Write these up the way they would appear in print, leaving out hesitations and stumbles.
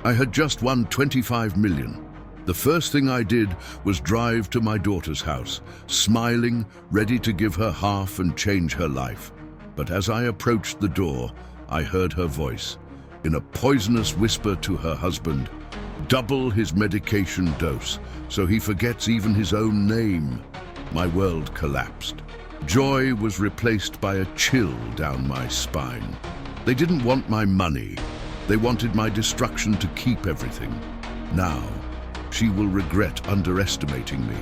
I had just won 25 million. The first thing I did was drive to my daughter's house, smiling, ready to give her half and change her life. But as I approached the door, I heard her voice, in a poisonous whisper to her husband, double his medication dose, so he forgets even his own name. My world collapsed. Joy was replaced by a chill down my spine. They didn't want my money. They wanted my destruction to keep everything. Now, she will regret underestimating me.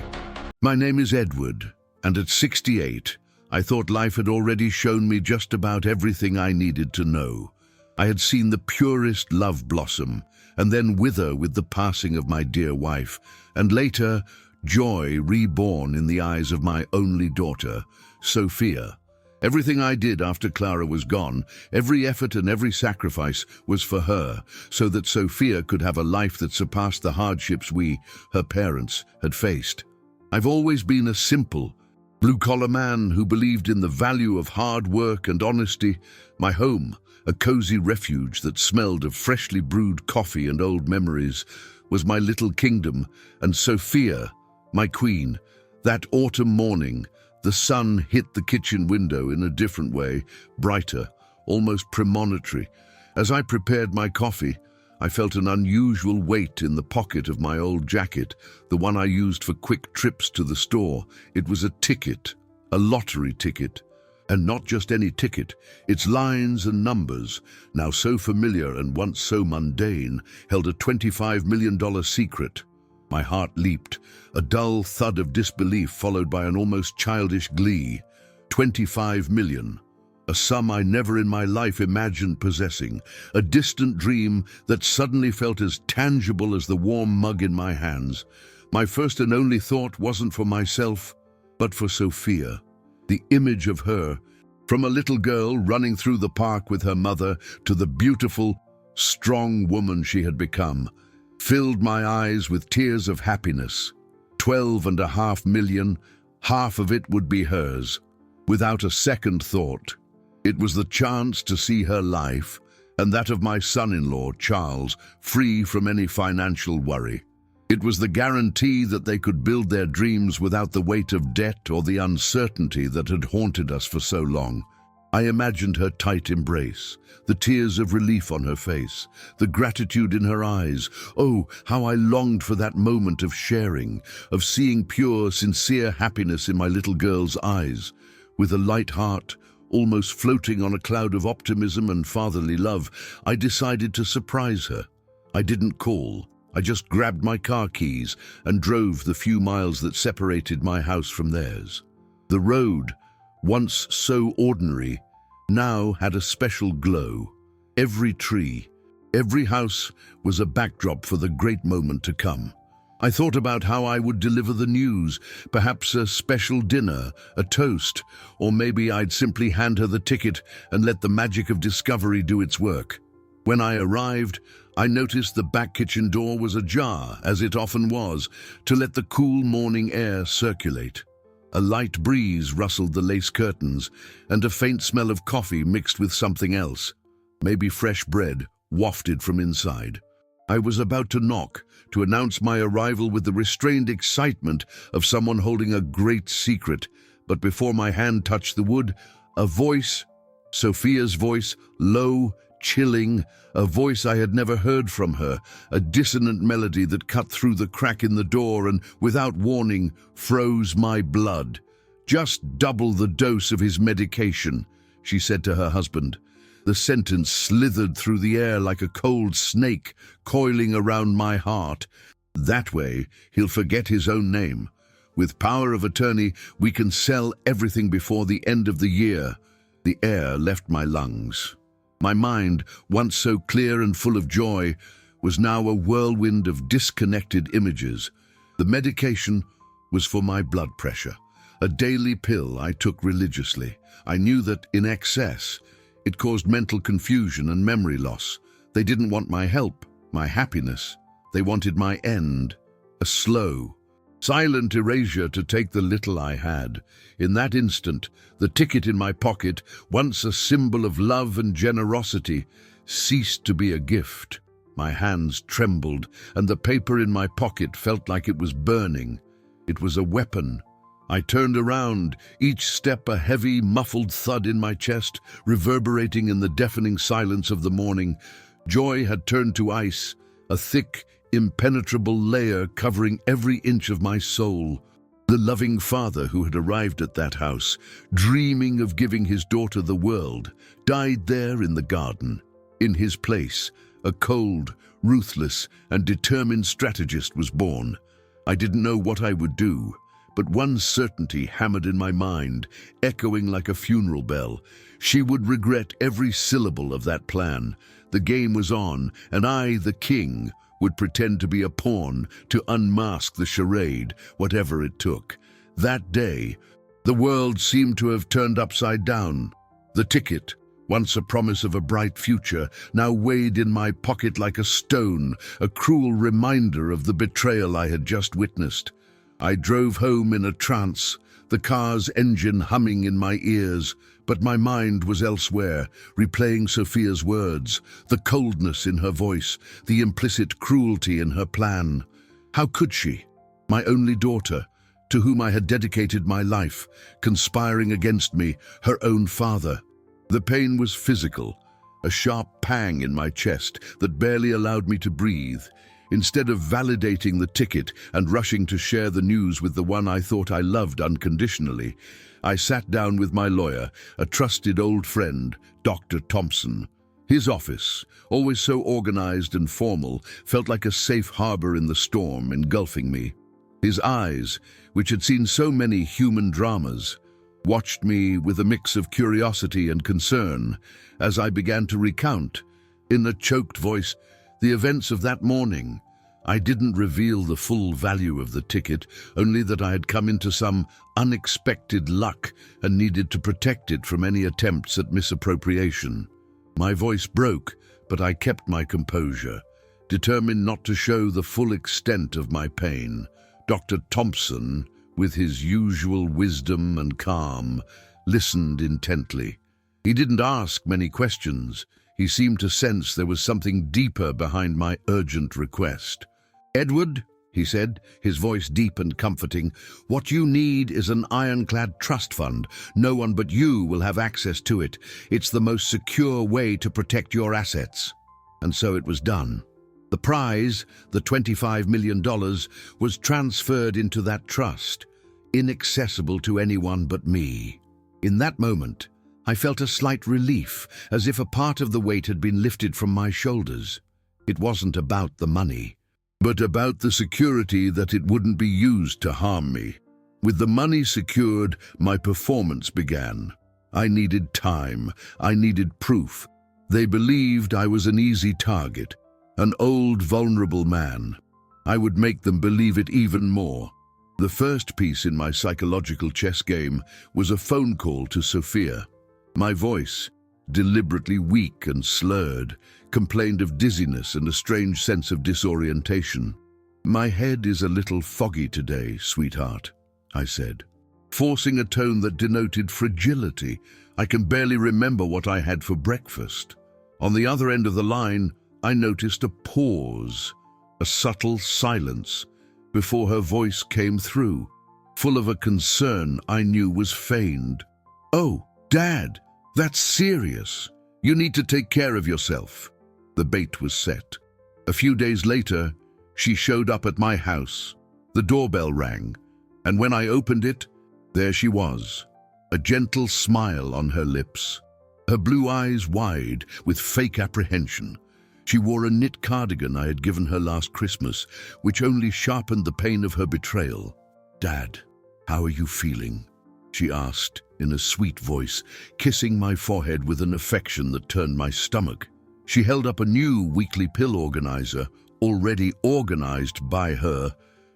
My name is Edward, and at 68, I thought life had already shown me just about everything I needed to know. I had seen the purest love blossom, and then wither with the passing of my dear wife, and later, joy reborn in the eyes of my only daughter, Sophia. Everything I did after Clara was gone, every effort and every sacrifice was for her, so that Sophia could have a life that surpassed the hardships we, her parents, had faced. I've always been a simple, blue-collar man who believed in the value of hard work and honesty. My home, a cozy refuge that smelled of freshly brewed coffee and old memories, was my little kingdom, and Sophia, my queen, that autumn morning, the sun hit the kitchen window in a different way, brighter, almost premonitory. As I prepared my coffee, I felt an unusual weight in the pocket of my old jacket, the one I used for quick trips to the store. It was a ticket, a lottery ticket. And not just any ticket. Its lines and numbers, now so familiar and once so mundane, held a $25 million secret. My heart leaped, a dull thud of disbelief followed by an almost childish glee. 25 million. A sum I never in my life imagined possessing, a distant dream that suddenly felt as tangible as the warm mug in my hands. My first and only thought wasn't for myself, but for Sophia. The image of her, from a little girl running through the park with her mother to the beautiful, strong woman she had become, filled my eyes with tears of happiness. 12.5 million, half of it would be hers. Without a second thought, it was the chance to see her life, and that of my son-in-law, Charles, free from any financial worry. It was the guarantee that they could build their dreams without the weight of debt or the uncertainty that had haunted us for so long. I imagined her tight embrace, the tears of relief on her face, the gratitude in her eyes. Oh, how I longed for that moment of sharing, of seeing pure, sincere happiness in my little girl's eyes. With a light heart, almost floating on a cloud of optimism and fatherly love, I decided to surprise her. I didn't call. I just grabbed my car keys and drove the few miles that separated my house from theirs. The road, once so ordinary, now had a special glow. Every tree, every house was a backdrop for the great moment to come. I thought about how I would deliver the news, perhaps a special dinner, a toast, or maybe I'd simply hand her the ticket and let the magic of discovery do its work. When I arrived, I noticed the back kitchen door was ajar, as it often was, to let the cool morning air circulate. A light breeze rustled the lace curtains, and a faint smell of coffee mixed with something else, maybe fresh bread, wafted from inside. I was about to knock, to announce my arrival with the restrained excitement of someone holding a great secret, but before my hand touched the wood, a voice, Sophia's voice, low, chilling, a voice I had never heard from her, a dissonant melody that cut through the crack in the door and, without warning, froze my blood. "Just double the dose of his medication," she said to her husband. The sentence slithered through the air like a cold snake, coiling around my heart. That way, he'll forget his own name. With power of attorney, we can sell everything before the end of the year. The air left my lungs. My mind, once so clear and full of joy, was now a whirlwind of disconnected images. The medication was for my blood pressure, a daily pill I took religiously. I knew that, in excess, it caused mental confusion and memory loss. They didn't want my help, my happiness. They wanted my end, a slow, silent erasure to take the little I had. In that instant, the ticket in my pocket, once a symbol of love and generosity, ceased to be a gift. My hands trembled, and the paper in my pocket felt like it was burning. It was a weapon. I turned around, each step a heavy, muffled thud in my chest, reverberating in the deafening silence of the morning. Joy had turned to ice, a thick, impenetrable layer covering every inch of my soul. The loving father who had arrived at that house, dreaming of giving his daughter the world, died there in the garden. In his place, a cold, ruthless, and determined strategist was born. I didn't know what I would do, but one certainty hammered in my mind, echoing like a funeral bell. She would regret every syllable of that plan. The game was on, and I, the king, would pretend to be a pawn to unmask the charade, whatever it took. That day, the world seemed to have turned upside down. The ticket, once a promise of a bright future, now weighed in my pocket like a stone, a cruel reminder of the betrayal I had just witnessed. I drove home in a trance, the car's engine humming in my ears, but my mind was elsewhere, replaying Sophia's words, the coldness in her voice, the implicit cruelty in her plan. How could she, my only daughter, to whom I had dedicated my life, conspiring against me, her own father? The pain was physical, a sharp pang in my chest that barely allowed me to breathe. Instead of validating the ticket and rushing to share the news with the one I thought I loved unconditionally, I sat down with my lawyer, a trusted old friend, Dr. Thompson. His office, always so organized and formal, felt like a safe harbor in the storm engulfing me. His eyes, which had seen so many human dramas, watched me with a mix of curiosity and concern as I began to recount, in a choked voice, the events of that morning. I didn't reveal the full value of the ticket, only that I had come into some unexpected luck and needed to protect it from any attempts at misappropriation. My voice broke, but I kept my composure, determined not to show the full extent of my pain. Dr. Thompson, with his usual wisdom and calm, listened intently. He didn't ask many questions. He seemed to sense there was something deeper behind my urgent request. "Edward," he said, his voice deep and comforting, "what you need is an ironclad trust fund. No one but you will have access to it. It's the most secure way to protect your assets." And so it was done. The prize, the $25 million, was transferred into that trust, inaccessible to anyone but me. In that moment, I felt a slight relief, as if a part of the weight had been lifted from my shoulders. It wasn't about the money, but about the security that it wouldn't be used to harm me. With the money secured, my performance began. I needed time. I needed proof. They believed I was an easy target, an old, vulnerable man. I would make them believe it even more. The first piece in my psychological chess game was a phone call to Sophia. My voice, deliberately weak and slurred, complained of dizziness and a strange sense of disorientation. "My head is a little foggy today, sweetheart," I said, forcing a tone that denoted fragility. "I can barely remember what I had for breakfast." On the other end of the line, I noticed a pause, a subtle silence, before her voice came through, full of a concern I knew was feigned. "Oh, Dad, that's serious. You need to take care of yourself." The bait was set. A few days later, she showed up at my house. The doorbell rang, and when I opened it, there she was, a gentle smile on her lips, her blue eyes wide with fake apprehension. She wore a knit cardigan I had given her last Christmas, which only sharpened the pain of her betrayal. "Dad, how are you feeling?" she asked in a sweet voice, kissing my forehead with an affection that turned my stomach. She held up a new weekly pill organizer, already organized by her.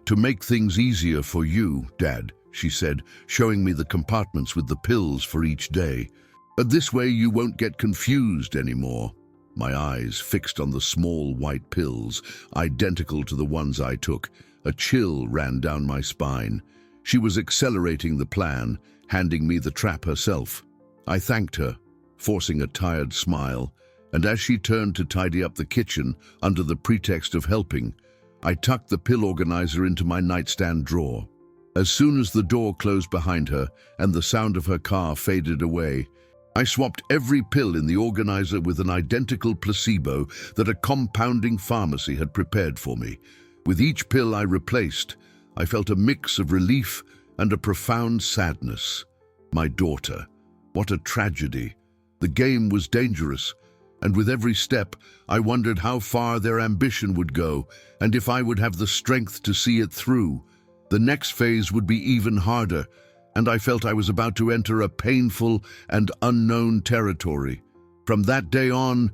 "To make things easier for you, Dad," she said, showing me the compartments with the pills for each day. "This way you won't get confused anymore." My eyes fixed on the small white pills, identical to the ones I took. A chill ran down my spine. She was accelerating the plan, handing me the trap herself. I thanked her, forcing a tired smile, and as she turned to tidy up the kitchen under the pretext of helping, I tucked the pill organizer into my nightstand drawer. As soon as the door closed behind her and the sound of her car faded away, I swapped every pill in the organizer with an identical placebo that a compounding pharmacy had prepared for me. With each pill I replaced, I felt a mix of relief and a profound sadness. My daughter. What a tragedy. The game was dangerous, and with every step, I wondered how far their ambition would go and if I would have the strength to see it through. The next phase would be even harder, and I felt I was about to enter a painful and unknown territory. From that day on,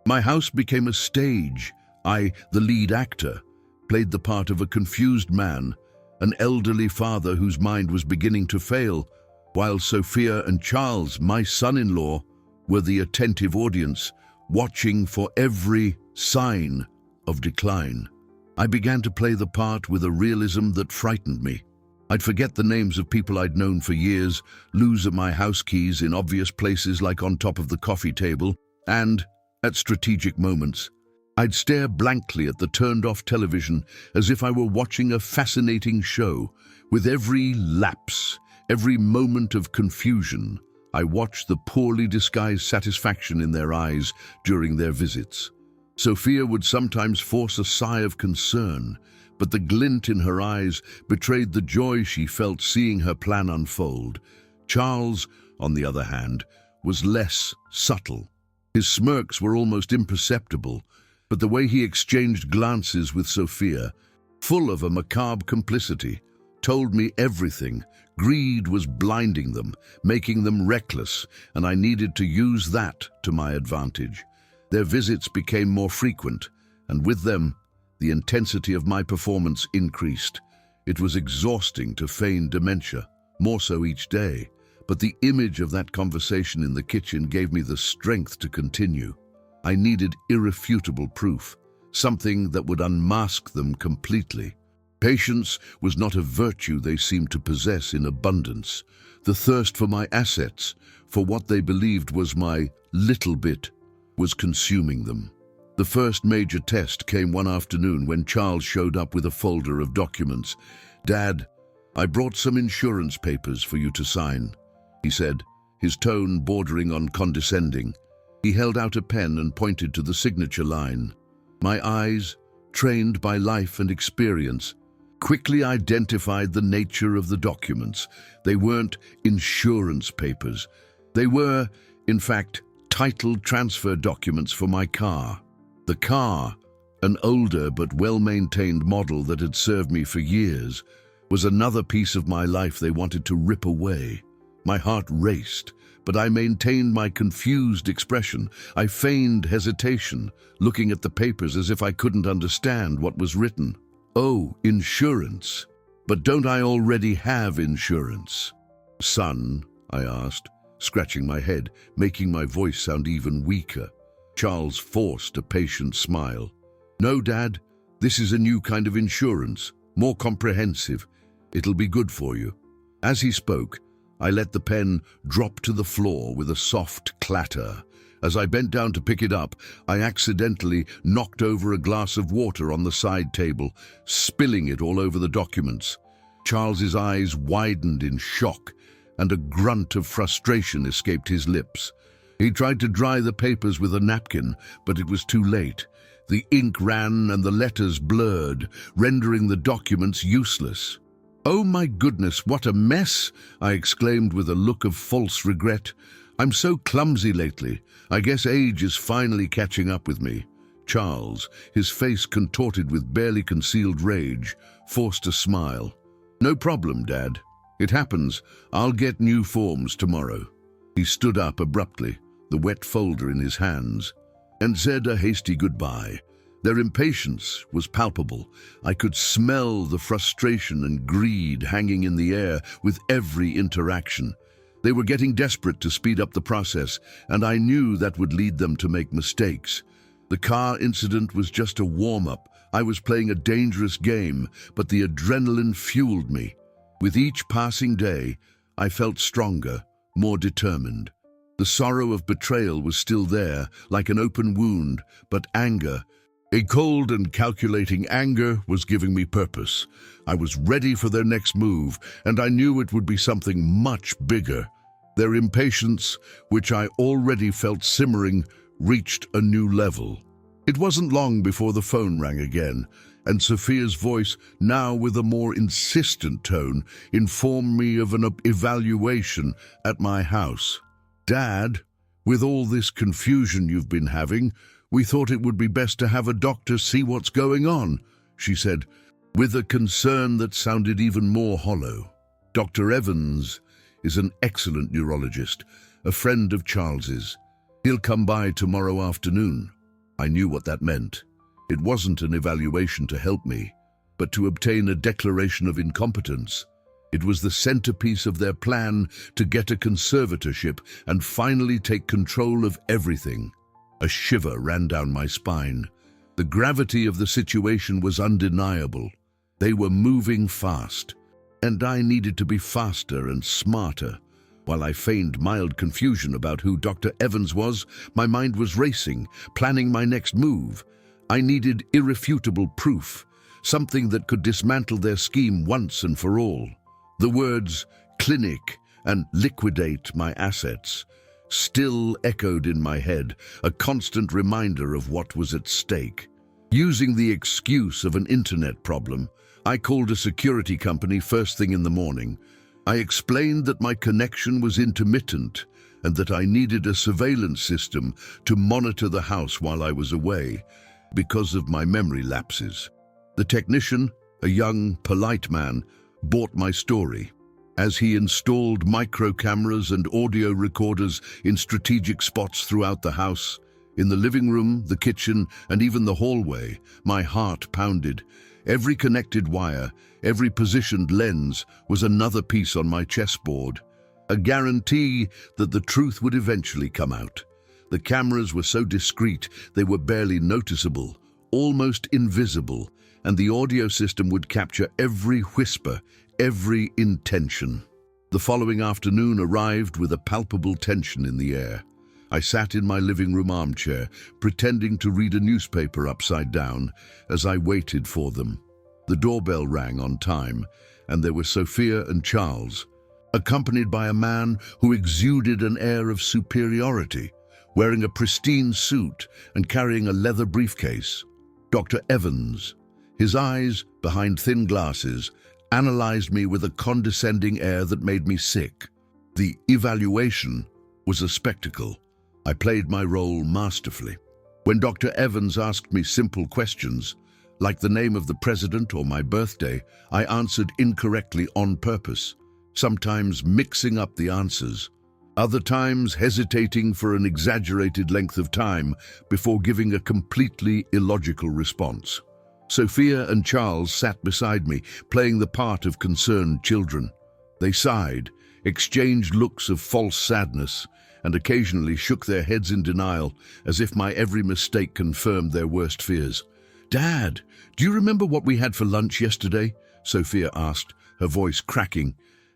my house became a stage. I, the lead actor, played the part of a confused man, an elderly father whose mind was beginning to fail, while Sophia and Charles, my son-in-law, were the attentive audience, watching for every sign of decline. I began to play the part with a realism that frightened me. I'd forget the names of people I'd known for years, lose my house keys in obvious places like on top of the coffee table, and, at strategic moments, I'd stare blankly at the turned-off television as if I were watching a fascinating show. With every lapse, every moment of confusion, I watched the poorly disguised satisfaction in their eyes during their visits. Sophia would sometimes force a sigh of concern, but the glint in her eyes betrayed the joy she felt seeing her plan unfold. Charles, on the other hand, was less subtle. His smirks were almost imperceptible, but the way he exchanged glances with Sophia, full of a macabre complicity, told me everything. Greed was blinding them, making them reckless, and I needed to use that to my advantage. Their visits became more frequent, and with them, the intensity of my performance increased. It was exhausting to feign dementia, more so each day, but the image of that conversation in the kitchen gave me the strength to continue. I needed irrefutable proof, something that would unmask them completely. Patience was not a virtue they seemed to possess in abundance. The thirst for my assets, for what they believed was my little bit, was consuming them. The first major test came one afternoon when Charles showed up with a folder of documents. "Dad, I brought some insurance papers for you to sign," he said, his tone bordering on condescending. He held out a pen and pointed to the signature line. My eyes, trained by life and experience, quickly identified the nature of the documents. They weren't insurance papers. They were, in fact, title transfer documents for my car. The car, an older but well-maintained model that had served me for years, was another piece of my life they wanted to rip away. My heart raced, but I maintained my confused expression. I feigned hesitation, looking at the papers as if I couldn't understand what was written. "Oh, insurance. But don't I already have insurance?" "Son," I asked, scratching my head, making my voice sound even weaker. Charles forced a patient smile. "No, Dad, this is a new kind of insurance, more comprehensive. It'll be good for you." As he spoke, I let the pen drop to the floor with a soft clatter. As I bent down to pick it up, I accidentally knocked over a glass of water on the side table, spilling it all over the documents. Charles's eyes widened in shock, and a grunt of frustration escaped his lips. He tried to dry the papers with a napkin, but it was too late. The ink ran and the letters blurred, rendering the documents useless. "Oh my goodness, what a mess!" I exclaimed with a look of false regret. "I'm so clumsy lately. I guess age is finally catching up with me." Charles, his face contorted with barely concealed rage, forced a smile. "No problem, Dad. It happens. I'll get new forms tomorrow." He stood up abruptly, the wet folder in his hands, and said a hasty goodbye. Their impatience was palpable. I could smell the frustration and greed hanging in the air with every interaction. They were getting desperate to speed up the process, and I knew that would lead them to make mistakes. The car incident was just a warm-up. I was playing a dangerous game, but the adrenaline fueled me. With each passing day, I felt stronger, more determined. The sorrow of betrayal was still there, like an open wound, but anger, a cold and calculating anger, was giving me purpose. I was ready for their next move, and I knew it would be something much bigger. Their impatience, which I already felt simmering, reached a new level. It wasn't long before the phone rang again, and Sophia's voice, now with a more insistent tone, informed me of an evaluation at my house. "Dad, with all this confusion you've been having, we thought it would be best to have a doctor see what's going on," she said, with a concern that sounded even more hollow. "Dr. Evans is an excellent neurologist, a friend of Charles's. He'll come by tomorrow afternoon." I knew what that meant. It wasn't an evaluation to help me, but to obtain a declaration of incompetence. It was the centerpiece of their plan to get a conservatorship and finally take control of everything. A shiver ran down my spine. The gravity of the situation was undeniable. They were moving fast, and I needed to be faster and smarter. While I feigned mild confusion about who Dr. Evans was, my mind was racing, planning my next move. I needed irrefutable proof, something that could dismantle their scheme once and for all. The words "clinic" and "liquidate my assets" still echoed in my head, a constant reminder of what was at stake. Using the excuse of an internet problem, I called a security company first thing in the morning. I explained that my connection was intermittent and that I needed a surveillance system to monitor the house while I was away because of my memory lapses. The technician, a young, polite man, bought my story. As he installed micro cameras and audio recorders in strategic spots throughout the house, in the living room, the kitchen, and even the hallway, my heart pounded. Every connected wire, every positioned lens was another piece on my chessboard, a guarantee that the truth would eventually come out. The cameras were so discreet they were barely noticeable, almost invisible, and the audio system would capture every whisper, every intention. The following afternoon arrived with a palpable tension in the air. I sat in my living room armchair, pretending to read a newspaper upside down as I waited for them. The doorbell rang on time, and there were Sophia and Charles, accompanied by a man who exuded an air of superiority, wearing a pristine suit and carrying a leather briefcase. Dr. Evans, his eyes behind thin glasses, analyzed me with a condescending air that made me sick. The evaluation was a spectacle. I played my role masterfully. When Dr. Evans asked me simple questions, like the name of the president or my birthday, I answered incorrectly on purpose, sometimes mixing up the answers, other times hesitating for an exaggerated length of time before giving a completely illogical response. Sophia and Charles sat beside me, playing the part of concerned children. They sighed, exchanged looks of false sadness, and occasionally shook their heads in denial, as if my every mistake confirmed their worst fears. "Dad, do you remember what we had for lunch yesterday?" Sophia asked, her voice cracking,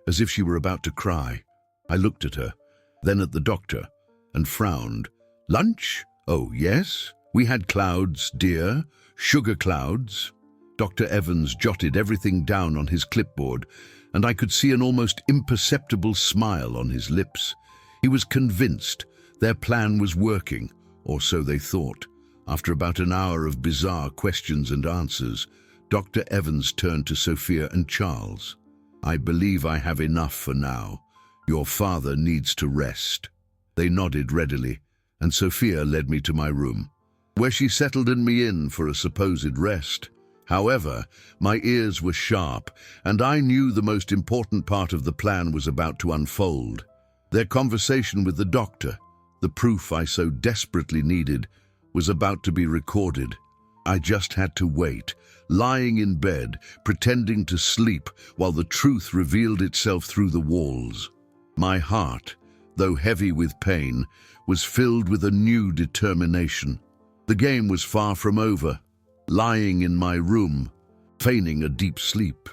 as if she were about to cry. I looked at her, then at the doctor, and frowned. "Lunch? Oh, yes. We had clouds, dear. Sugar clouds." Dr. Evans jotted everything down on his clipboard, and I could see an almost imperceptible smile on his lips. He was convinced their plan was working, or so they thought. After about an hour of bizarre questions and answers, Dr. Evans turned to Sophia and Charles. "I believe I have enough for now. Your father needs to rest." They nodded readily, and Sophia led me to my room, where she settled me in for a supposed rest. However, my ears were sharp, and I knew the most important part of the plan was about to unfold. Their conversation with the doctor, the proof I so desperately needed, was about to be recorded. I just had to wait, lying in bed, pretending to sleep while the truth revealed itself through the walls. My heart, though heavy with pain, was filled with a new determination. The game was far from over. Lying in my room, feigning a deep sleep,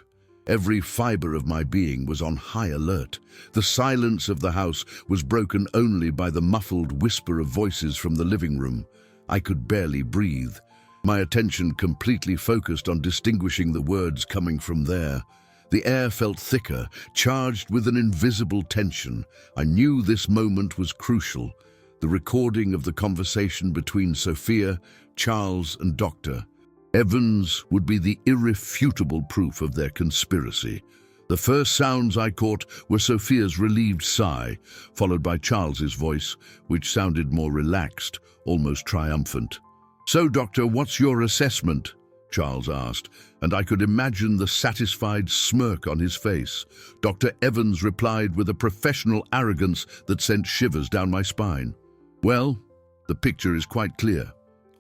Every fiber of my being was on high alert. The silence of the house was broken only by the muffled whisper of voices from the living room. I could barely breathe, my attention completely focused on distinguishing the words coming from there. The air felt thicker, charged with an invisible tension. I knew this moment was crucial. The recording of the conversation between Sophia, Charles, and Dr. Evans would be the irrefutable proof of their conspiracy. The first sounds I caught were Sophia's relieved sigh, followed by Charles's voice, which sounded more relaxed, almost triumphant. "So, Doctor, what's your assessment?" Charles asked, and I could imagine the satisfied smirk on his face. Dr. Evans replied with a professional arrogance that sent shivers down my spine. "Well, the picture is quite clear.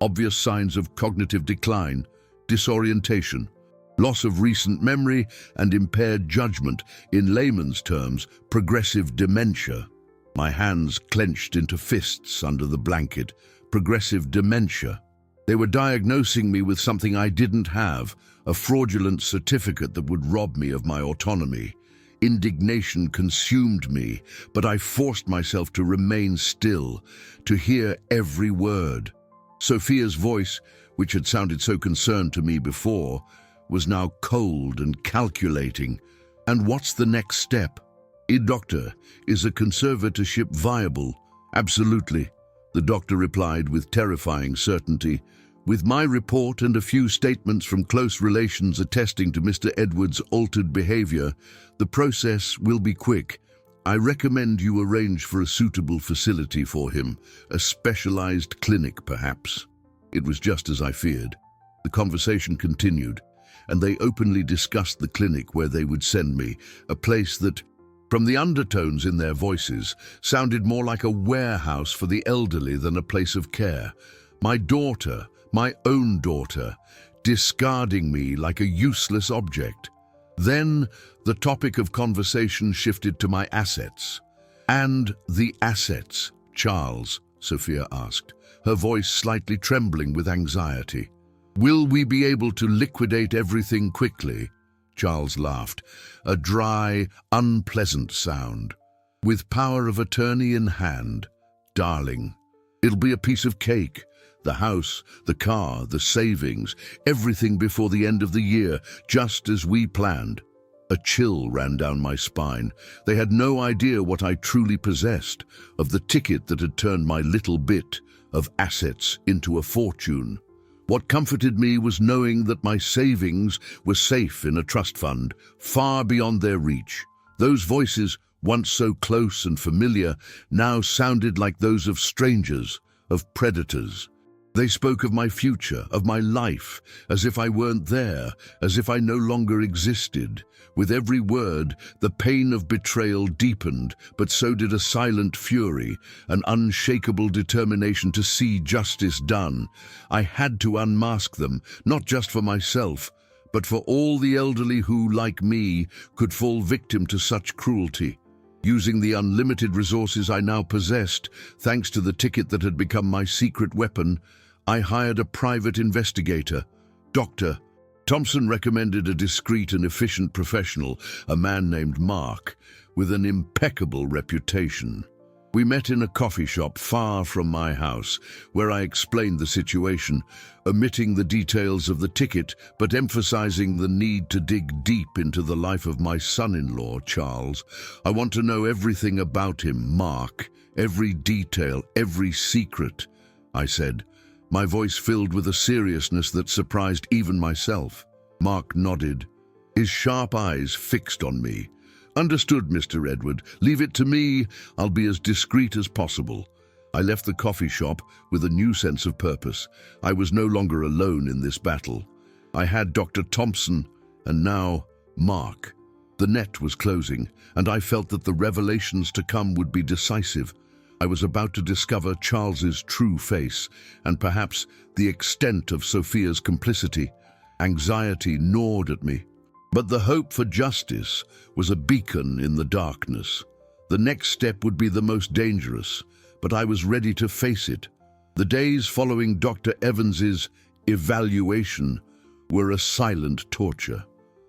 Obvious signs of cognitive decline, disorientation, loss of recent memory, and impaired judgment. In layman's terms, progressive dementia." My hands clenched into fists under the blanket. Progressive dementia. They were diagnosing me with something I didn't have, a fraudulent certificate that would rob me of my autonomy. Indignation consumed me, but I forced myself to remain still, to hear every word. Sophia's voice, which had sounded so concerned to me before, was now cold and calculating. "And what's the next step?" "Doctor, is a conservatorship viable?" "Absolutely," the doctor replied with terrifying certainty. "With my report and a few statements from close relations attesting to Mr. Edwards' altered behavior, the process will be quick. I recommend you arrange for a suitable facility for him, a specialized clinic perhaps." It was just as I feared. The conversation continued, and they openly discussed the clinic where they would send me, a place that, from the undertones in their voices, sounded more like a warehouse for the elderly than a place of care. My daughter, my own daughter, discarding me like a useless object. Then the topic of conversation shifted to my assets. "And the assets, Charles?" Sophia asked, her voice slightly trembling with anxiety. "Will we be able to liquidate everything quickly?" Charles laughed, a dry, unpleasant sound. "With power of attorney in hand, darling. It'll be a piece of cake. The house, the car, the savings, everything before the end of the year, just as we planned." A chill ran down my spine. They had no idea what I truly possessed, of the ticket that had turned my little bit of assets into a fortune. What comforted me was knowing that my savings were safe in a trust fund, far beyond their reach. Those voices, once so close and familiar, now sounded like those of strangers, of predators. They spoke of my future, of my life, as if I weren't there, as if I no longer existed. With every word, the pain of betrayal deepened, but so did a silent fury, an unshakable determination to see justice done. I had to unmask them, not just for myself, but for all the elderly who, like me, could fall victim to such cruelty. Using the unlimited resources I now possessed, thanks to the ticket that had become my secret weapon, I hired a private investigator. Dr. Thompson recommended a discreet and efficient professional, a man named Mark, with an impeccable reputation. We met in a coffee shop far from my house, where I explained the situation, omitting the details of the ticket, but emphasizing the need to dig deep into the life of my son-in-law, Charles. "I want to know everything about him, Mark, every detail, every secret," I said, my voice filled with a seriousness that surprised even myself. Mark nodded, his sharp eyes fixed on me. "Understood, Mr. Edward. Leave it to me. I'll be as discreet as possible." I left the coffee shop with a new sense of purpose. I was no longer alone in this battle. I had Dr. Thompson, and now Mark. The net was closing, and I felt that the revelations to come would be decisive. I was about to discover Charles's true face, and perhaps the extent of Sophia's complicity. Anxiety gnawed at me. But the hope for justice was a beacon in the darkness. The next step would be the most dangerous, but I was ready to face it. The days following Dr. Evans's evaluation were a silent torture.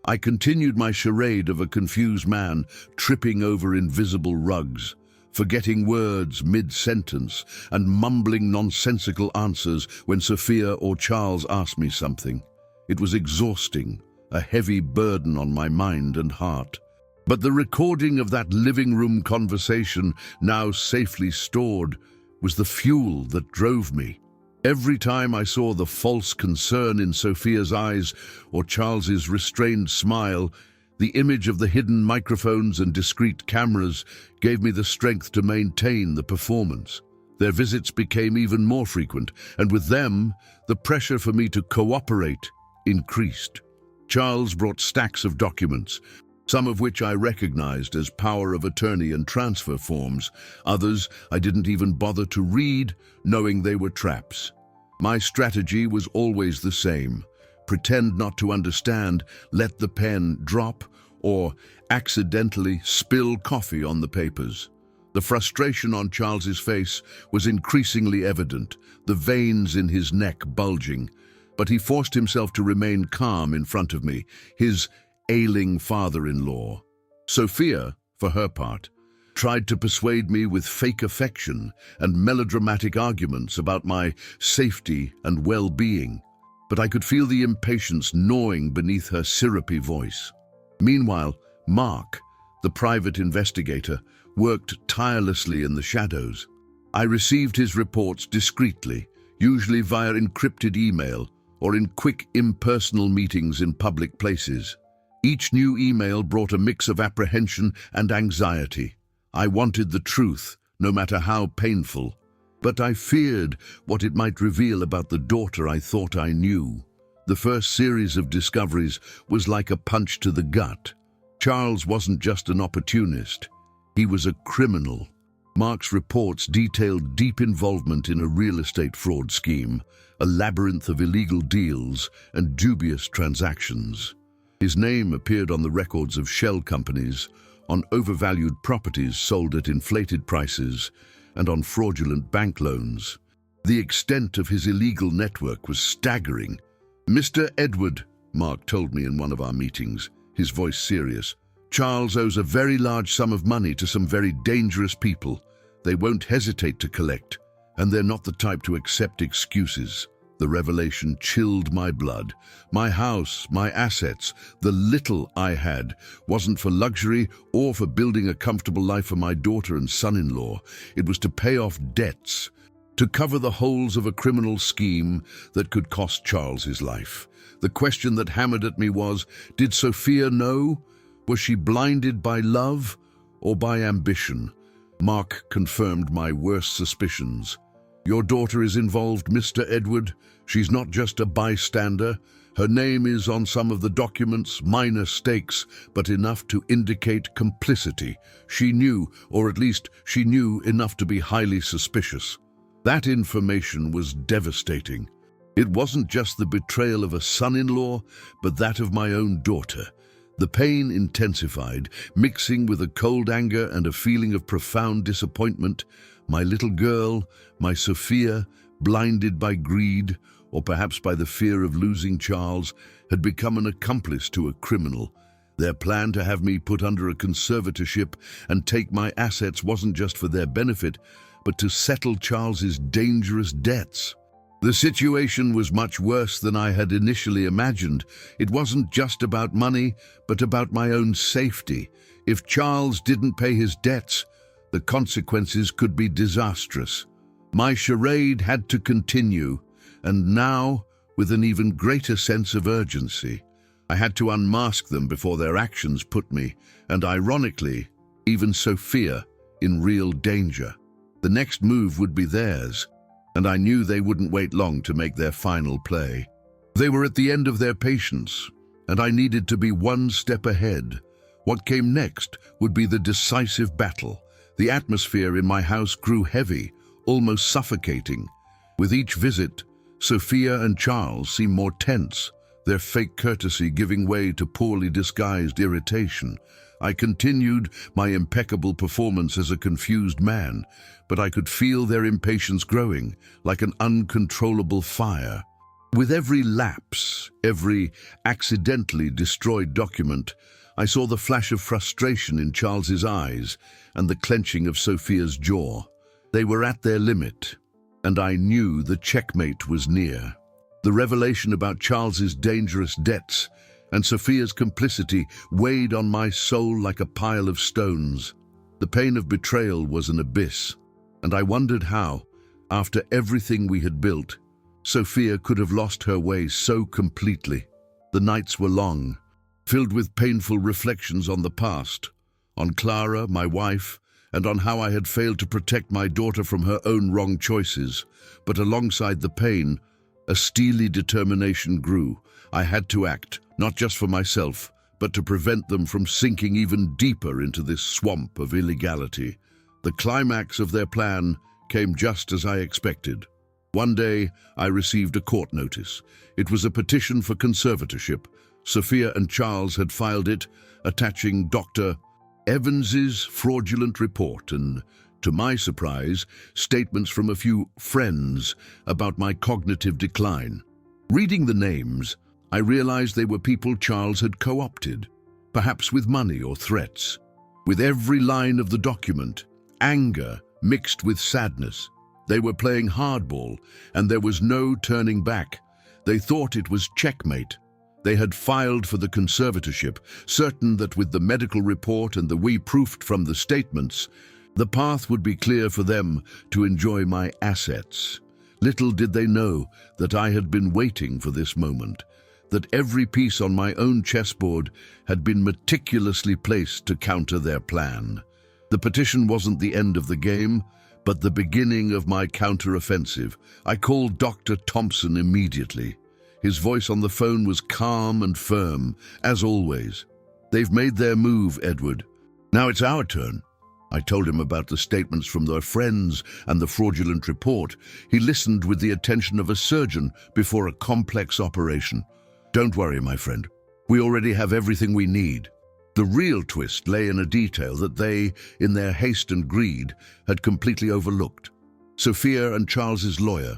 I continued my charade of a confused man tripping over invisible rugs, forgetting words mid-sentence and mumbling nonsensical answers when Sophia or Charles asked me something. It was exhausting, a heavy burden on my mind and heart. But the recording of that living room conversation, now safely stored, was the fuel that drove me. Every time I saw the false concern in Sophia's eyes or Charles's restrained smile, the image of the hidden microphones and discreet cameras gave me the strength to maintain the performance. Their visits became even more frequent, and with them, the pressure for me to cooperate increased. Charles brought stacks of documents, some of which I recognized as power of attorney and transfer forms. Others I didn't even bother to read, knowing they were traps. My strategy was always the same: pretend not to understand, let the pen drop, or accidentally spill coffee on the papers. The frustration on Charles's face was increasingly evident, the veins in his neck bulging, but he forced himself to remain calm in front of me, his ailing father-in-law. Sophia, for her part, tried to persuade me with fake affection and melodramatic arguments about my safety and well-being, but I could feel the impatience gnawing beneath her syrupy voice. Meanwhile, Mark, the private investigator, worked tirelessly in the shadows. I received his reports discreetly, usually via encrypted email or in quick impersonal meetings in public places. Each new email brought a mix of apprehension and anxiety. I wanted the truth, no matter how painful, but I feared what it might reveal about the daughter I thought I knew. The first series of discoveries was like a punch to the gut. Charles wasn't just an opportunist. He was a criminal. Mark's reports detailed deep involvement in a real estate fraud scheme, a labyrinth of illegal deals and dubious transactions. His name appeared on the records of shell companies, on overvalued properties sold at inflated prices, and on fraudulent bank loans. The extent of his illegal network was staggering. "Mr. Edward," Mark told me in one of our meetings, his voice serious, "Charles owes a very large sum of money to some very dangerous people. They won't hesitate to collect, and they're not the type to accept excuses." The revelation chilled my blood. My house, my assets, the little I had, wasn't for luxury or for building a comfortable life for my daughter and son-in-law. It was to pay off debts, to cover the holes of a criminal scheme that could cost Charles his life. The question that hammered at me was, did Sophia know? Was she blinded by love or by ambition? Mark confirmed my worst suspicions. "Your daughter is involved, Mr. Edward. She's not just a bystander. Her name is on some of the documents, minor stakes, but enough to indicate complicity. She knew, or at least she knew enough to be highly suspicious." That information was devastating. It wasn't just the betrayal of a son-in-law, but that of my own daughter. The pain intensified, mixing with a cold anger and a feeling of profound disappointment. My little girl, my Sophia, blinded by greed, or perhaps by the fear of losing Charles, had become an accomplice to a criminal. Their plan to have me put under a conservatorship and take my assets wasn't just for their benefit, but to settle Charles's dangerous debts. The situation was much worse than I had initially imagined. It wasn't just about money, but about my own safety. If Charles didn't pay his debts, the consequences could be disastrous. My charade had to continue, and now, with an even greater sense of urgency, I had to unmask them before their actions put me, and ironically, even Sophia, in real danger. The next move would be theirs, and I knew they wouldn't wait long to make their final play. They were at the end of their patience, and I needed to be one step ahead. What came next would be the decisive battle. The atmosphere in my house grew heavy, almost suffocating. With each visit, Sophia and Charles seemed more tense, their fake courtesy giving way to poorly disguised irritation. I continued my impeccable performance as a confused man, but I could feel their impatience growing, like an uncontrollable fire. With every lapse, every accidentally destroyed document, I saw the flash of frustration in Charles's eyes and the clenching of Sophia's jaw. They were at their limit, and I knew the checkmate was near. The revelation about Charles's dangerous debts and Sophia's complicity weighed on my soul like a pile of stones. The pain of betrayal was an abyss, and I wondered how, after everything we had built, Sophia could have lost her way so completely. The nights were long, filled with painful reflections on the past, on Clara, my wife, and on how I had failed to protect my daughter from her own wrong choices. But alongside the pain, a steely determination grew. I had to act, not just for myself, but to prevent them from sinking even deeper into this swamp of illegality. The climax of their plan came just as I expected. One day, I received a court notice. It was a petition for conservatorship. Sophia and Charles had filed it, attaching Dr. Evans's fraudulent report and, to my surprise, statements from a few friends about my cognitive decline. Reading the names, I realized they were people Charles had co-opted, perhaps with money or threats. With every line of the document, anger mixed with sadness. They were playing hardball, and there was no turning back. They thought it was checkmate. They had filed for the conservatorship, certain that with the medical report and the we proofed from the statements, the path would be clear for them to enjoy my assets. Little did they know that I had been waiting for this moment, that every piece on my own chessboard had been meticulously placed to counter their plan. The petition wasn't the end of the game, but the beginning of my counter-offensive. I called Dr. Thompson immediately. His voice on the phone was calm and firm, as always. "They've made their move, Edward. Now it's our turn." I told him about the statements from their friends and the fraudulent report. He listened with the attention of a surgeon before a complex operation. "Don't worry, my friend. We already have everything we need." The real twist lay in a detail that they, in their haste and greed, had completely overlooked. Sophia and Charles's lawyer,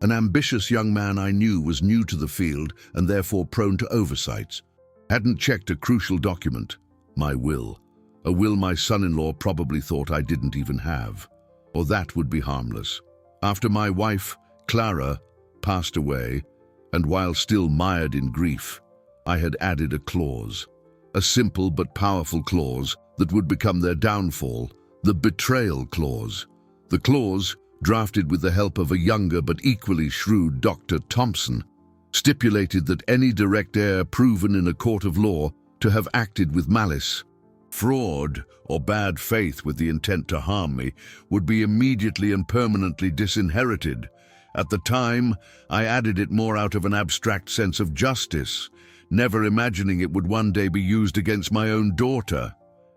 an ambitious young man I knew was new to the field and therefore prone to oversights, hadn't checked a crucial document, my will. A will my son-in-law probably thought I didn't even have. Or that would be harmless. After my wife, Clara, passed away, and while still mired in grief, I had added a clause. A simple but powerful clause that would become their downfall, the betrayal clause. The clause, drafted with the help of a younger but equally shrewd Dr. Thompson, stipulated that any direct heir proven in a court of law to have acted with malice, fraud, or bad faith with the intent to harm me would be immediately and permanently disinherited. At the time, I added it more out of an abstract sense of justice, never imagining it would one day be used against my own daughter.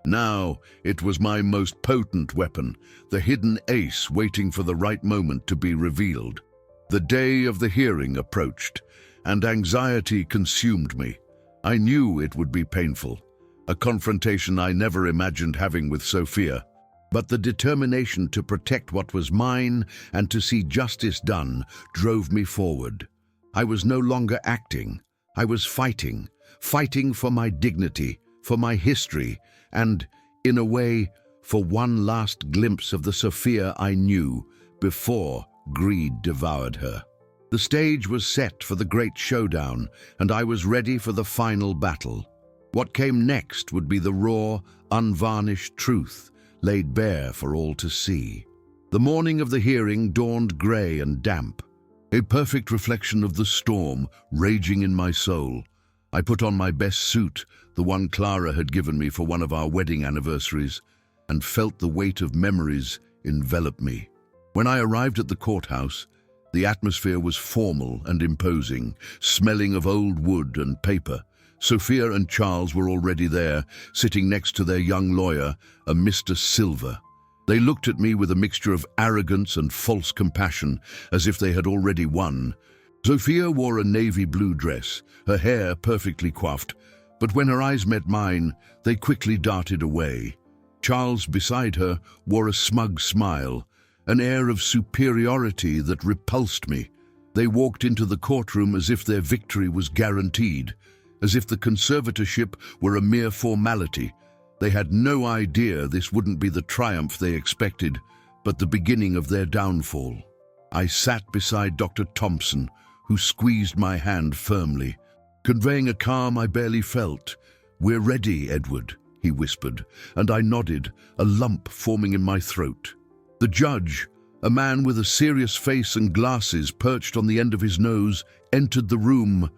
Now, it was my most potent weapon, the hidden ace waiting for the right moment to be revealed. The day of the hearing approached, and anxiety consumed me. I knew it would be painful, a confrontation I never imagined having with Sophia. But the determination to protect what was mine and to see justice done drove me forward. I was no longer acting. I was fighting for my dignity, for my history, and, in a way, for one last glimpse of the Sophia I knew before greed devoured her. The stage was set for the great showdown, and I was ready for the final battle. What came next would be the raw, unvarnished truth, laid bare for all to see. The morning of the hearing dawned grey and damp, a perfect reflection of the storm raging in my soul. I put on my best suit, the one Clara had given me for one of our wedding anniversaries, and felt the weight of memories envelop me. When I arrived at the courthouse, the atmosphere was formal and imposing, smelling of old wood and paper. Sophia and Charles were already there, sitting next to their young lawyer, a Mr. Silver. They looked at me with a mixture of arrogance and false compassion, as if they had already won. Sophia wore a navy blue dress, her hair perfectly coiffed, but when her eyes met mine, they quickly darted away. Charles, beside her, wore a smug smile, an air of superiority that repulsed me. They walked into the courtroom as if their victory was guaranteed, as if the conservatorship were a mere formality. They had no idea this wouldn't be the triumph they expected, but the beginning of their downfall. I sat beside Dr. Thompson, who squeezed my hand firmly, conveying a calm I barely felt. "We're ready, Edward," he whispered, and I nodded, a lump forming in my throat. The judge, a man with a serious face and glasses perched on the end of his nose, entered the room,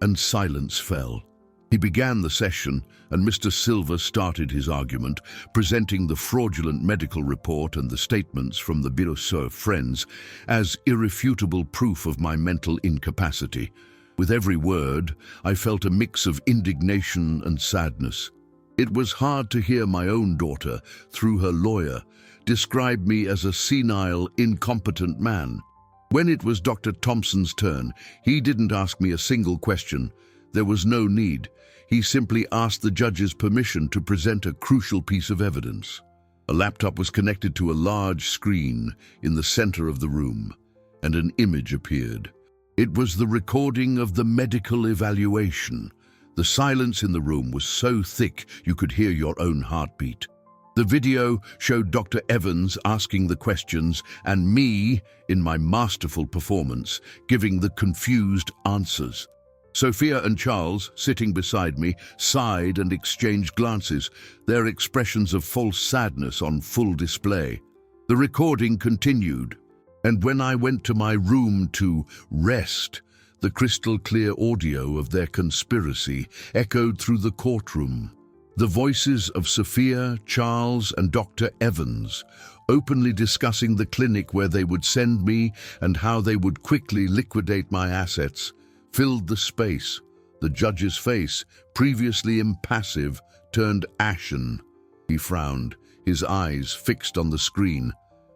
and silence fell. He began the session, and Mr. Silver started his argument, presenting the fraudulent medical report and the statements from the Biloseau friends as irrefutable proof of my mental incapacity. With every word, I felt a mix of indignation and sadness. It was hard to hear my own daughter, through her lawyer, describe me as a senile, incompetent man. When it was Dr. Thompson's turn, he didn't ask me a single question. There was no need. He simply asked the judge's permission to present a crucial piece of evidence. A laptop was connected to a large screen in the center of the room, and an image appeared. It was the recording of the medical evaluation. The silence in the room was so thick you could hear your own heartbeat. The video showed Dr. Evans asking the questions and me, in my masterful performance, giving the confused answers. Sophia and Charles, sitting beside me, sighed and exchanged glances, their expressions of false sadness on full display. The recording continued, and when I went to my room to rest, the crystal-clear audio of their conspiracy echoed through the courtroom. The voices of Sophia, Charles, and Dr. Evans, openly discussing the clinic where they would send me and how they would quickly liquidate my assets, filled the space. The judge's face, previously impassive, turned ashen. He frowned, his eyes fixed on the screen,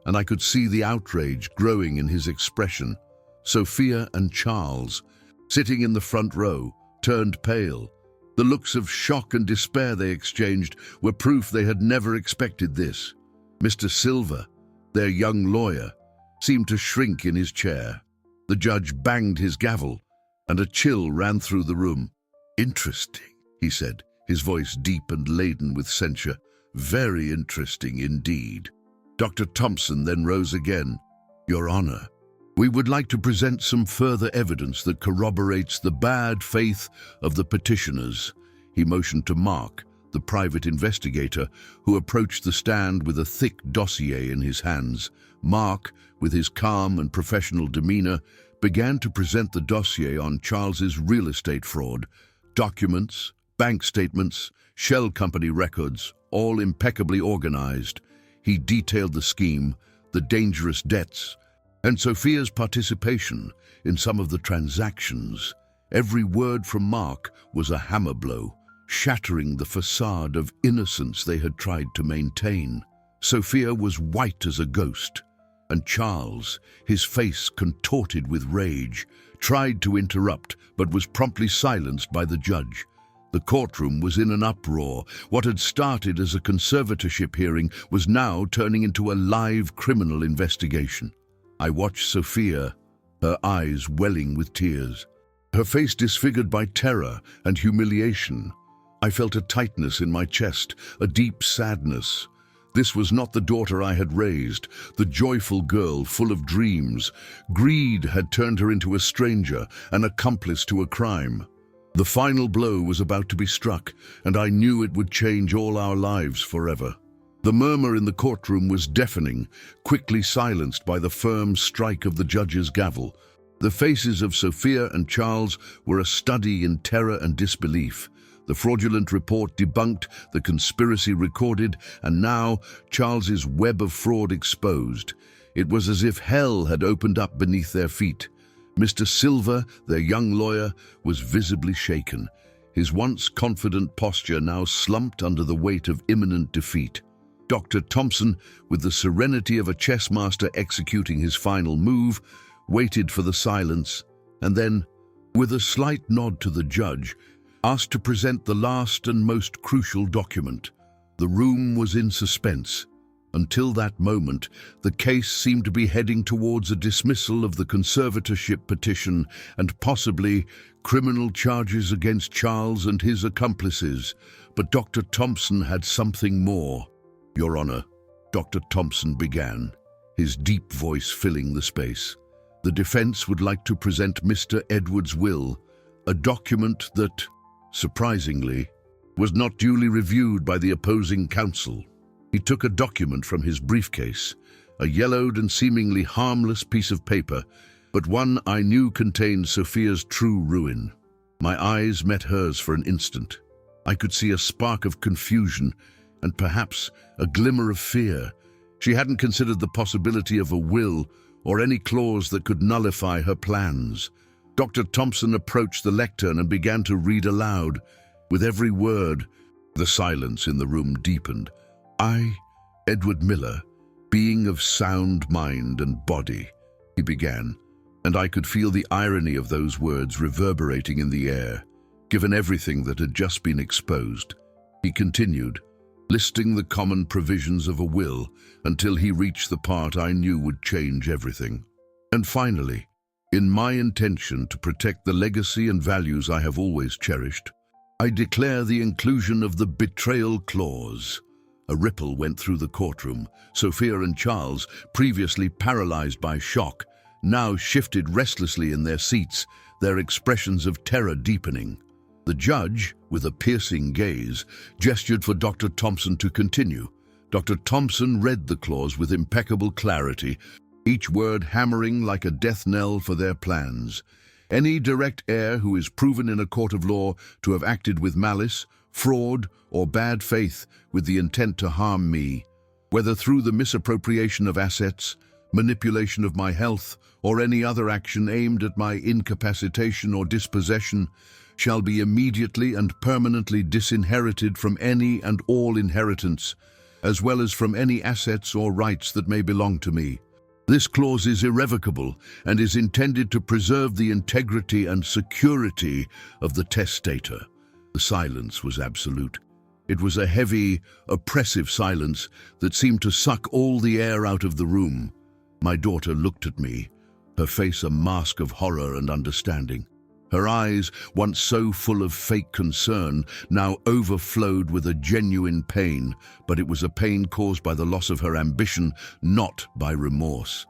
and I could see the outrage growing in his expression. Sophia and Charles, sitting in the front row, turned pale. The looks of shock and despair they exchanged were proof they had never expected this. Mr. Silver, their young lawyer, seemed to shrink in his chair. The judge banged his gavel, and a chill ran through the room. "Interesting," he said, his voice deep and laden with censure. "Very interesting indeed." Dr. Thompson then rose again. "Your Honor, we would like to present some further evidence that corroborates the bad faith of the petitioners." He motioned to Mark, the private investigator, who approached the stand with a thick dossier in his hands. Mark, with his calm and professional demeanor, began to present the dossier on Charles's real estate fraud. Documents, bank statements, shell company records, all impeccably organized. He detailed the scheme, the dangerous debts, and Sophia's participation in some of the transactions. Every word from Mark was a hammer blow, shattering the facade of innocence they had tried to maintain. Sophia was white as a ghost, and Charles, his face contorted with rage, tried to interrupt but was promptly silenced by the judge. The courtroom was in an uproar. What had started as a conservatorship hearing was now turning into a live criminal investigation. I watched Sophia, her eyes welling with tears, her face disfigured by terror and humiliation. I felt a tightness in my chest, a deep sadness. This was not the daughter I had raised, the joyful girl full of dreams. Greed had turned her into a stranger, an accomplice to a crime. The final blow was about to be struck, and I knew it would change all our lives forever. The murmur in the courtroom was deafening, quickly silenced by the firm strike of the judge's gavel. The faces of Sophia and Charles were a study in terror and disbelief. The fraudulent report debunked, the conspiracy recorded, and now Charles's web of fraud exposed. It was as if hell had opened up beneath their feet. Mr. Silver, their young lawyer, was visibly shaken. His once confident posture now slumped under the weight of imminent defeat. Dr. Thompson, with the serenity of a chess master executing his final move, waited for the silence, and then, with a slight nod to the judge, asked to present the last and most crucial document. The room was in suspense. Until that moment, the case seemed to be heading towards a dismissal of the conservatorship petition and possibly criminal charges against Charles and his accomplices. But Dr. Thompson had something more. "Your Honor," Dr. Thompson began, his deep voice filling the space. "The defense would like to present Mr. Edwards' will, a document that, surprisingly, was not duly reviewed by the opposing counsel." He took a document from his briefcase, a yellowed and seemingly harmless piece of paper, but one I knew contained Sophia's true ruin. My eyes met hers for an instant. I could see a spark of confusion and perhaps a glimmer of fear. She hadn't considered the possibility of a will or any clause that could nullify her plans. Dr. Thompson approached the lectern and began to read aloud. With every word, the silence in the room deepened. "I, Edward Miller, being of sound mind and body," he began, and I could feel the irony of those words reverberating in the air, given everything that had just been exposed. He continued, listing the common provisions of a will until he reached the part I knew would change everything. "And finally, in my intention to protect the legacy and values I have always cherished, I declare the inclusion of the betrayal clause." A ripple went through the courtroom. Sophia and Charles, previously paralyzed by shock, now shifted restlessly in their seats, their expressions of terror deepening. The judge, with a piercing gaze, gestured for Dr. Thompson to continue. Dr. Thompson read the clause with impeccable clarity, each word hammering like a death knell for their plans. "Any direct heir who is proven in a court of law to have acted with malice, fraud, or bad faith with the intent to harm me, whether through the misappropriation of assets, manipulation of my health, or any other action aimed at my incapacitation or dispossession, shall be immediately and permanently disinherited from any and all inheritance, as well as from any assets or rights that may belong to me. This clause is irrevocable and is intended to preserve the integrity and security of the testator." The silence was absolute. It was a heavy, oppressive silence that seemed to suck all the air out of the room. My daughter looked at me, her face a mask of horror and understanding. Her eyes, once so full of fake concern, now overflowed with a genuine pain, but it was a pain caused by the loss of her ambition, not by remorse.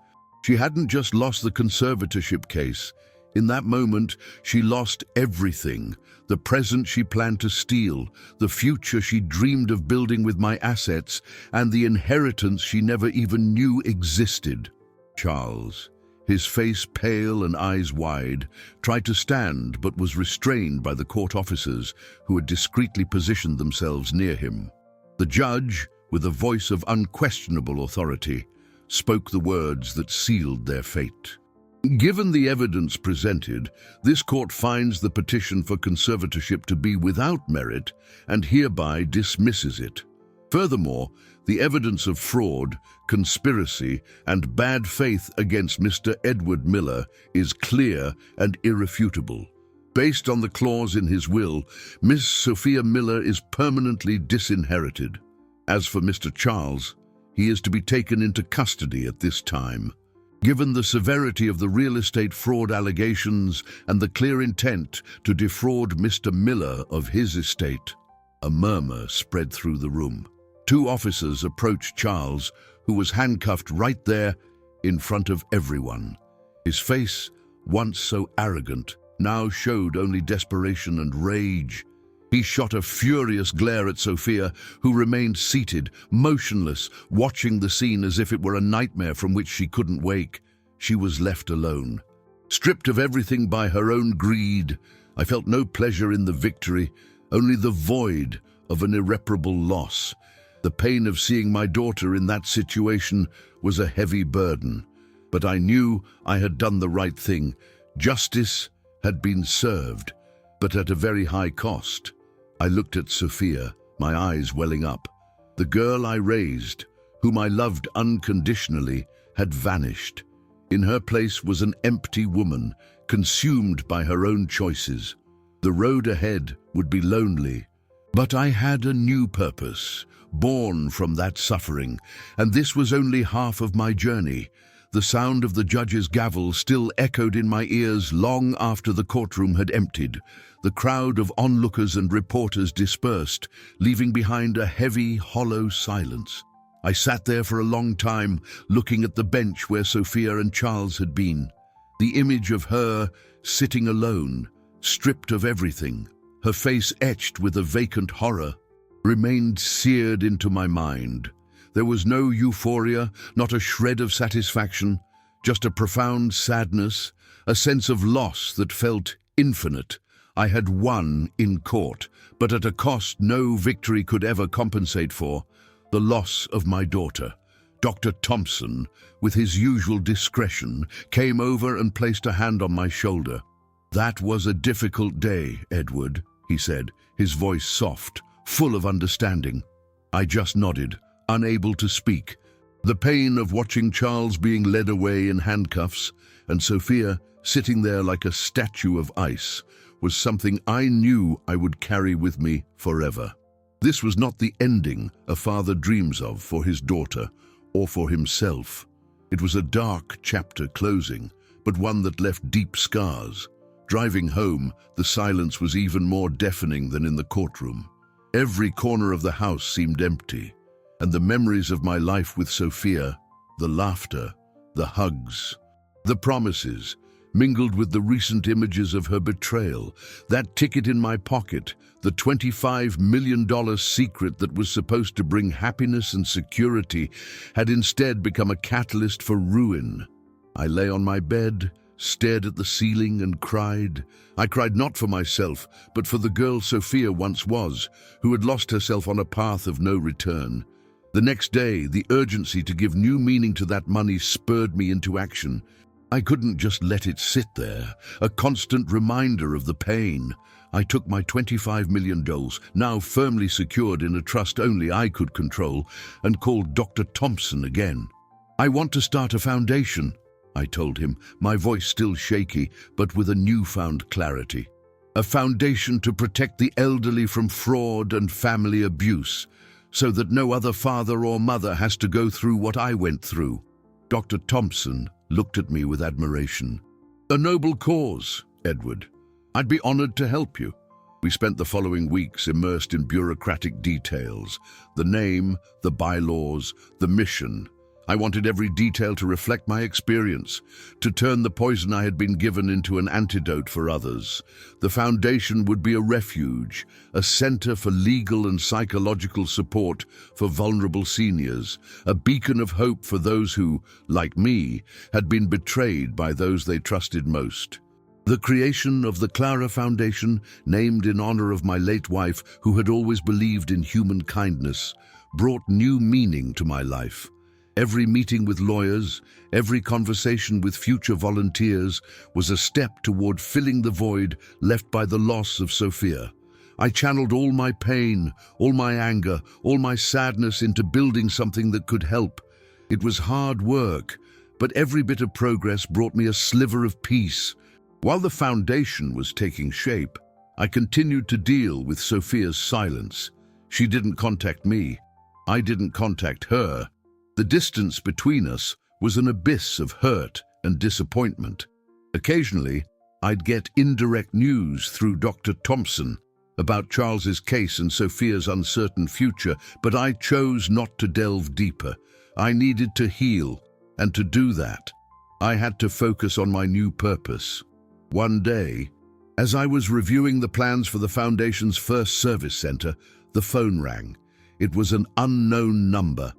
She hadn't just lost the conservatorship case. In that moment, she lost everything. The present she planned to steal, the future she dreamed of building with my assets, and the inheritance she never even knew existed. Charles, his face pale and eyes wide, tried to stand but was restrained by the court officers who had discreetly positioned themselves near him. The judge, with a voice of unquestionable authority, spoke the words that sealed their fate. "Given the evidence presented, this court finds the petition for conservatorship to be without merit and hereby dismisses it. Furthermore, the evidence of fraud, conspiracy, and bad faith against Mr. Edward Miller is clear and irrefutable. Based on the clause in his will, Miss Sophia Miller is permanently disinherited. As for Mr. Charles, he is to be taken into custody at this time. Given the severity of the real estate fraud allegations and the clear intent to defraud Mr. Miller of his estate," a murmur spread through the room. Two officers approached Charles, who was handcuffed right there in front of everyone. His face, once so arrogant, now showed only desperation and rage. He shot a furious glare at Sophia, who remained seated, motionless, watching the scene as if it were a nightmare from which she couldn't wake. She was left alone. Stripped of everything by her own greed, I felt no pleasure in the victory, only the void of an irreparable loss. The pain of seeing my daughter in that situation was a heavy burden, but I knew I had done the right thing. Justice had been served, but at a very high cost. I looked at Sophia, my eyes welling up. The girl I raised, whom I loved unconditionally, had vanished. In her place was an empty woman, consumed by her own choices. The road ahead would be lonely, But I had a new purpose, born from that suffering, and this was only half of my journey. The sound of the judge's gavel still echoed in my ears long after the courtroom had emptied. The crowd of onlookers and reporters dispersed, leaving behind a heavy, hollow silence. I sat there for a long time, looking at the bench where Sophia and Charles had been. The image of her sitting alone, stripped of everything, her face etched with a vacant horror, remained seared into my mind. There was no euphoria, not a shred of satisfaction, just a profound sadness, a sense of loss that felt infinite. I had won in court, but at a cost no victory could ever compensate for: the loss of my daughter. Dr. Thompson, with his usual discretion, came over and placed a hand on my shoulder. "That was a difficult day, Edward," he said, his voice soft, full of understanding. I just nodded, unable to speak. The pain of watching Charles being led away in handcuffs and Sophia sitting there like a statue of ice was something I knew I would carry with me forever. This was not the ending a father dreams of for his daughter or for himself. It was a dark chapter closing, but one that left deep scars. Driving home, the silence was even more deafening than in the courtroom. Every corner of the house seemed empty, and the memories of my life with Sophia, the laughter, the hugs, the promises, mingled with the recent images of her betrayal. That ticket in my pocket, the $25 million secret that was supposed to bring happiness and security, had instead become a catalyst for ruin. I lay on my bed, stared at the ceiling and cried. I cried not for myself, but for the girl Sophia once was, who had lost herself on a path of no return. The next day, the urgency to give new meaning to that money spurred me into action. I couldn't just let it sit there, a constant reminder of the pain. I took my $25 million, now firmly secured in a trust only I could control, and called Dr. Thompson again. "I want to start a foundation," I told him, my voice still shaky, but with a newfound clarity. "A foundation to protect the elderly from fraud and family abuse, so that no other father or mother has to go through what I went through." Dr. Thompson looked at me with admiration. "A noble cause, Edward. I'd be honored to help you." We spent the following weeks immersed in bureaucratic details: the name, the bylaws, the mission. I wanted every detail to reflect my experience, to turn the poison I had been given into an antidote for others. The foundation would be a refuge, a center for legal and psychological support for vulnerable seniors, a beacon of hope for those who, like me, had been betrayed by those they trusted most. The creation of the Clara Foundation, named in honor of my late wife, who had always believed in human kindness, brought new meaning to my life. Every meeting with lawyers, every conversation with future volunteers was a step toward filling the void left by the loss of Sophia. I channeled all my pain, all my anger, all my sadness into building something that could help. It was hard work, but every bit of progress brought me a sliver of peace. While the foundation was taking shape, I continued to deal with Sophia's silence. She didn't contact me. I didn't contact her. The distance between us was an abyss of hurt and disappointment. Occasionally, I'd get indirect news through Dr. Thompson about Charles's case and Sophia's uncertain future, but I chose not to delve deeper. I needed to heal, and to do that, I had to focus on my new purpose. One day, as I was reviewing the plans for the Foundation's first service center, the phone rang. It was an unknown number.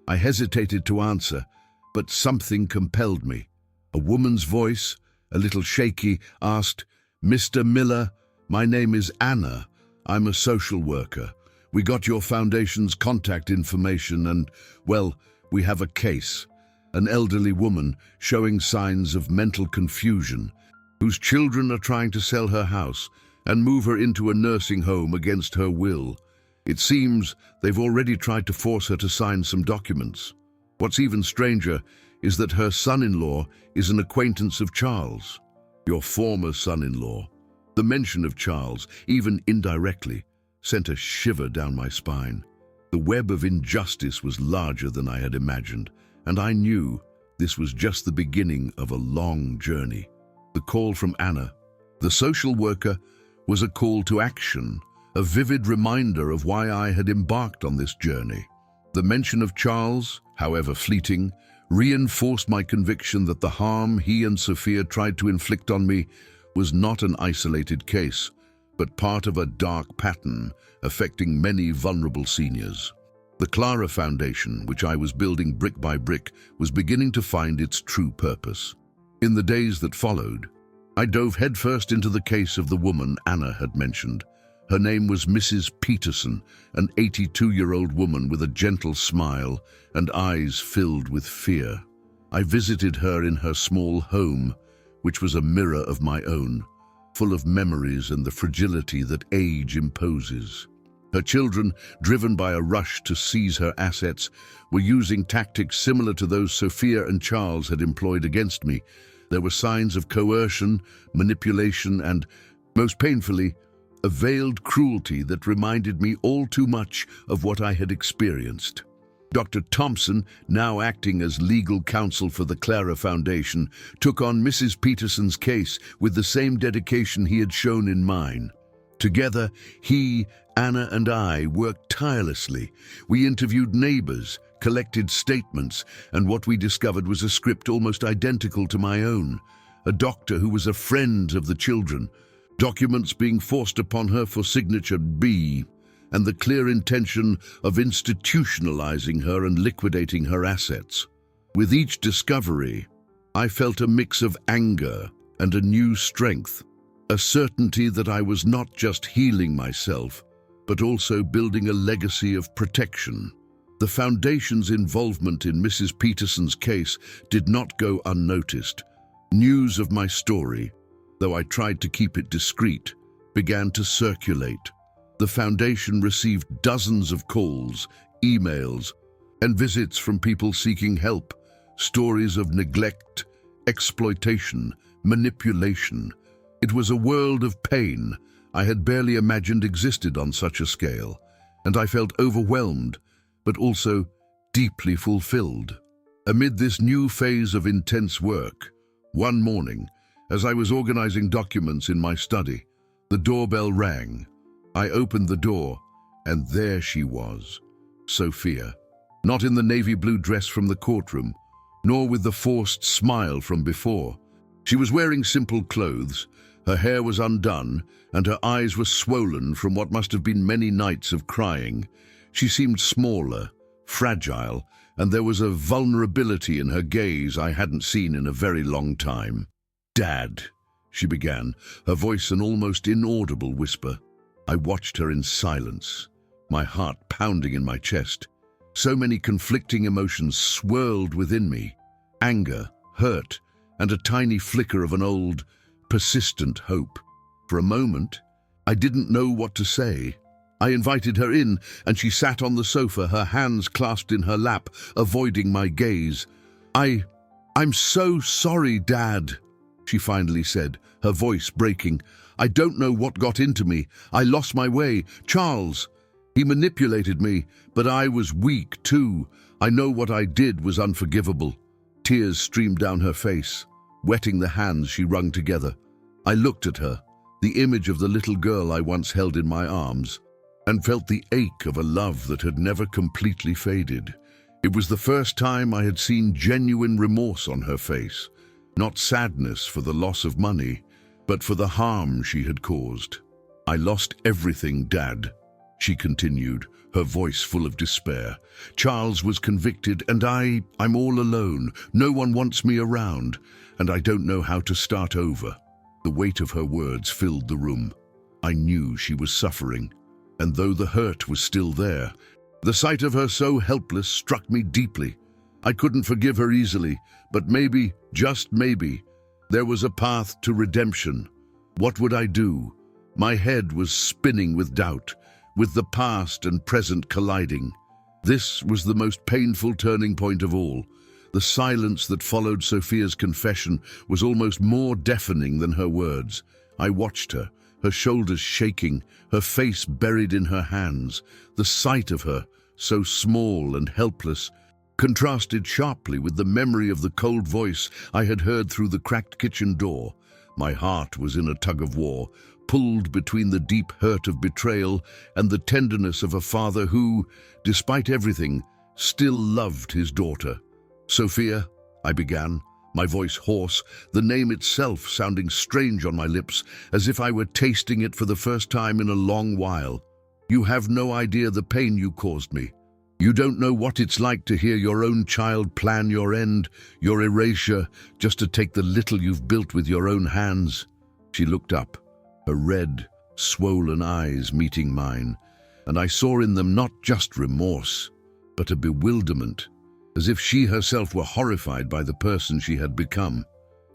I hesitated to answer, but something compelled me. A woman's voice, a little shaky, asked, "Mr. Miller, my name is Anna. I'm a social worker. We got your foundation's contact information and, well, we have a case. An elderly woman showing signs of mental confusion, whose children are trying to sell her house and move her into a nursing home against her will. It seems they've already tried to force her to sign some documents. What's even stranger is that her son-in-law is an acquaintance of Charles, your former son-in-law." The mention of Charles, even indirectly, sent a shiver down my spine. The web of injustice was larger than I had imagined, and I knew this was just the beginning of a long journey. The call from Anna, the social worker, was a call to action, a vivid reminder of why I had embarked on this journey. The mention of Charles, however fleeting, reinforced my conviction that the harm he and Sophia tried to inflict on me was not an isolated case, but part of a dark pattern affecting many vulnerable seniors. The Clara Foundation, which I was building brick by brick, was beginning to find its true purpose. In the days that followed, I dove headfirst into the case of the woman Anna had mentioned. Her name was Mrs. Peterson, an 82-year-old woman with a gentle smile and eyes filled with fear. I visited her in her small home, which was a mirror of my own, full of memories and the fragility that age imposes. Her children, driven by a rush to seize her assets, were using tactics similar to those Sophia and Charles had employed against me. There were signs of coercion, manipulation, and, most painfully, a veiled cruelty that reminded me all too much of what I had experienced. Dr. Thompson, now acting as legal counsel for the Clara Foundation, took on Mrs. Peterson's case with the same dedication he had shown in mine. Together, he, Anna, and I worked tirelessly. We interviewed neighbors, collected statements, and what we discovered was a script almost identical to my own. A doctor who was a friend of the children, documents being forced upon her for signature B, and the clear intention of institutionalizing her and liquidating her assets. With each discovery, I felt a mix of anger and a new strength, a certainty that I was not just healing myself, but also building a legacy of protection. The Foundation's involvement in Mrs. Peterson's case did not go unnoticed. News of my story, though I tried to keep it discreet, began to circulate. The Foundation received dozens of calls, emails, and visits from people seeking help, stories of neglect, exploitation, manipulation. It was a world of pain I had barely imagined existed on such a scale, and I felt overwhelmed, but also deeply fulfilled. Amid this new phase of intense work, one morning, as I was organizing documents in my study, the doorbell rang. I opened the door, and there she was, Sophia. Not in the navy blue dress from the courtroom, nor with the forced smile from before. She was wearing simple clothes, her hair was undone, and her eyes were swollen from what must have been many nights of crying. She seemed smaller, fragile, and there was a vulnerability in her gaze I hadn't seen in a very long time. "Dad," she began, her voice an almost inaudible whisper. I watched her in silence, my heart pounding in my chest. So many conflicting emotions swirled within me: anger, hurt, and a tiny flicker of an old, persistent hope. For a moment, I didn't know what to say. I invited her in, and she sat on the sofa, her hands clasped in her lap, avoiding my gaze. I'm so sorry, Dad," she finally said, her voice breaking. "I don't know what got into me. I lost my way. Charles, he manipulated me, but I was weak too. I know what I did was unforgivable." Tears streamed down her face, wetting the hands she wrung together. I looked at her, the image of the little girl I once held in my arms, and felt the ache of a love that had never completely faded. It was the first time I had seen genuine remorse on her face, not sadness for the loss of money, but for the harm she had caused. "I lost everything, Dad," she continued, her voice full of despair. "Charles was convicted, and I'm all alone. No one wants me around, and I don't know how to start over." The weight of her words filled the room. I knew she was suffering, and though the hurt was still there, the sight of her so helpless struck me deeply. I couldn't forgive her easily, but maybe, just maybe, there was a path to redemption. What would I do? My head was spinning with doubt, with the past and present colliding. This was the most painful turning point of all. The silence that followed Sophia's confession was almost more deafening than her words. I watched her, her shoulders shaking, her face buried in her hands. The sight of her, so small and helpless, contrasted sharply with the memory of the cold voice I had heard through the cracked kitchen door. My heart was in a tug-of-war, pulled between the deep hurt of betrayal and the tenderness of a father who, despite everything, still loved his daughter. "Sophia," I began, my voice hoarse, the name itself sounding strange on my lips, as if I were tasting it for the first time in a long while. "You have no idea the pain you caused me. You don't know what it's like to hear your own child plan your end, your erasure, just to take the little you've built with your own hands." She looked up, her red, swollen eyes meeting mine, and I saw in them not just remorse, but a bewilderment, as if she herself were horrified by the person she had become.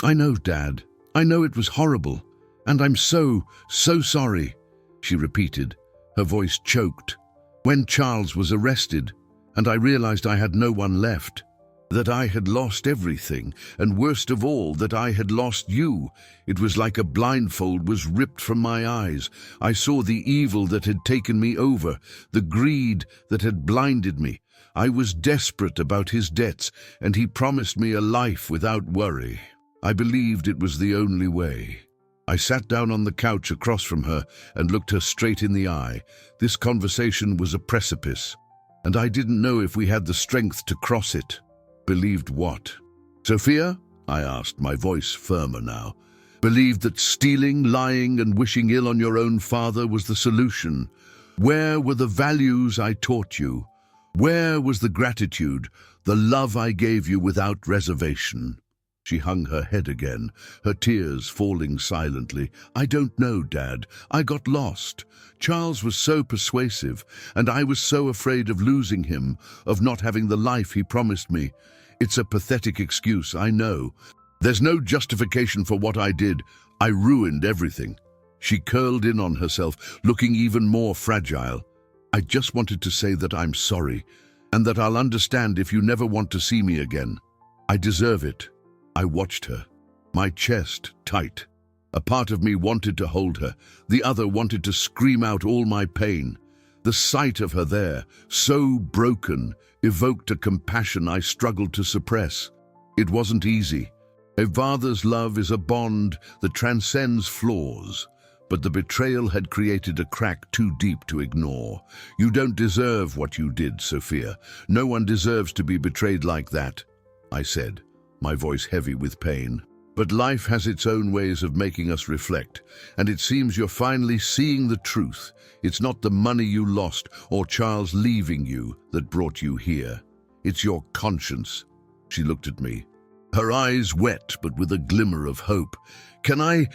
"I know, Dad. I know it was horrible, and I'm so sorry," she repeated, her voice choked. "When Charles was arrested, and I realized I had no one left, that I had lost everything, and worst of all, that I had lost you, it was like a blindfold was ripped from my eyes. I saw the evil that had taken me over, the greed that had blinded me. I was desperate about his debts, and he promised me a life without worry. I believed it was the only way." I sat down on the couch across from her and looked her straight in the eye. This conversation was a precipice, and I didn't know if we had the strength to cross it. "Believed what?" "Sophia," I asked, my voice firmer now. "Believed that stealing, lying, and wishing ill on your own father was the solution. Where were the values I taught you? Where was the gratitude, the love I gave you without reservation?" She hung her head again, her tears falling silently. "I don't know, Dad. I got lost. Charles was so persuasive, and I was so afraid of losing him, of not having the life he promised me. It's a pathetic excuse, I know. There's no justification for what I did. I ruined everything." She curled in on herself, looking even more fragile. "I just wanted to say that I'm sorry, and that I'll understand if you never want to see me again. I deserve it." I watched her, my chest tight. A part of me wanted to hold her, the other wanted to scream out all my pain. The sight of her there, so broken, evoked a compassion I struggled to suppress. It wasn't easy. A father's love is a bond that transcends flaws, but the betrayal had created a crack too deep to ignore. "You don't deserve what you did, Sophia. No one deserves to be betrayed like that," I said, my voice heavy with pain. "But life has its own ways of making us reflect, and it seems you're finally seeing the truth. It's not the money you lost or Charles leaving you that brought you here. It's your conscience." She looked at me, her eyes wet but with a glimmer of hope. Can I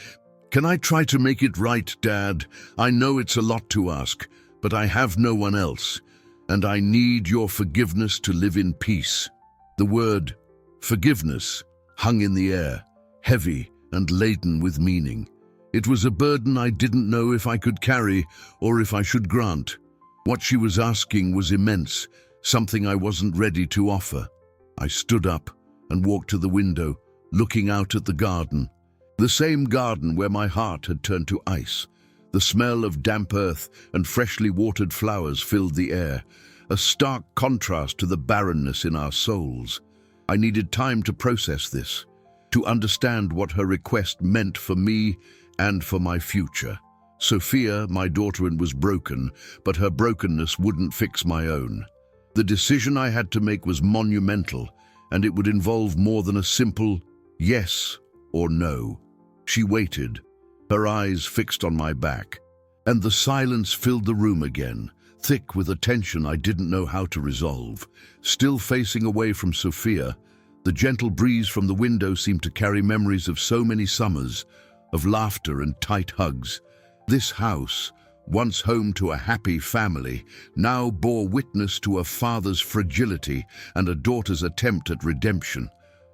try to make it right, Dad? I know it's a lot to ask, but I have no one else, and I need your forgiveness to live in peace." The word forgiveness hung in the air, heavy and laden with meaning. It was a burden I didn't know if I could carry or if I should grant. What she was asking was immense, something I wasn't ready to offer. I stood up and walked to the window, looking out at the garden. The same garden where my heart had turned to ice. The smell of damp earth and freshly watered flowers filled the air, a stark contrast to the barrenness in our souls. I needed time to process this, to understand what her request meant for me and for my future. Sophia, my daughter, was broken, but her brokenness wouldn't fix my own. The decision I had to make was monumental, and it would involve more than a simple yes or no. She waited, her eyes fixed on my back, and the silence filled the room again, thick with a tension I didn't know how to resolve. Still facing away from Sophia, the gentle breeze from the window seemed to carry memories of so many summers, of laughter and tight hugs. This house, once home to a happy family, now bore witness to a father's fragility and a daughter's attempt at redemption.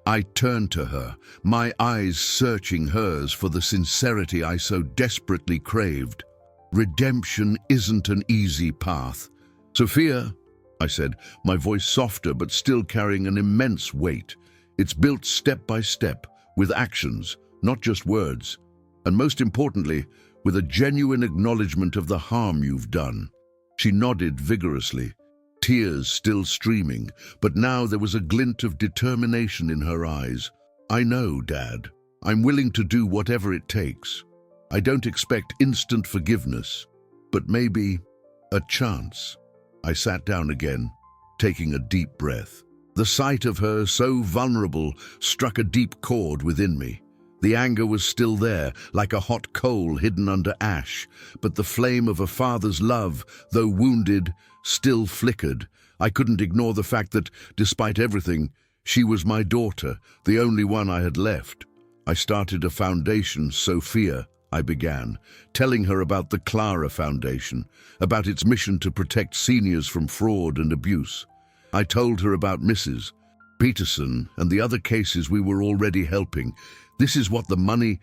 I turned to her, my eyes searching hers for the sincerity I so desperately craved. Redemption isn't an easy path. "Sophia," I said, my voice softer but still carrying an immense weight. "It's built step by step, with actions, not just words. And most importantly, with a genuine acknowledgement of the harm you've done. She nodded vigorously, tears still streaming, but now there was a glint of determination in her eyes. I know, Dad. I'm willing to do whatever it takes. I don't expect instant forgiveness, but maybe a chance. I sat down again, taking a deep breath. The sight of her so vulnerable struck a deep chord within me. The anger was still there, like a hot coal hidden under ash, but the flame of a father's love, though wounded, still flickered. I couldn't ignore the fact that, despite everything, she was my daughter, the only one I had left. I started a foundation, Sophia, I began, telling her about the Clara Foundation, about its mission to protect seniors from fraud and abuse. I told her about Mrs. Peterson and the other cases we were already helping. This is what the money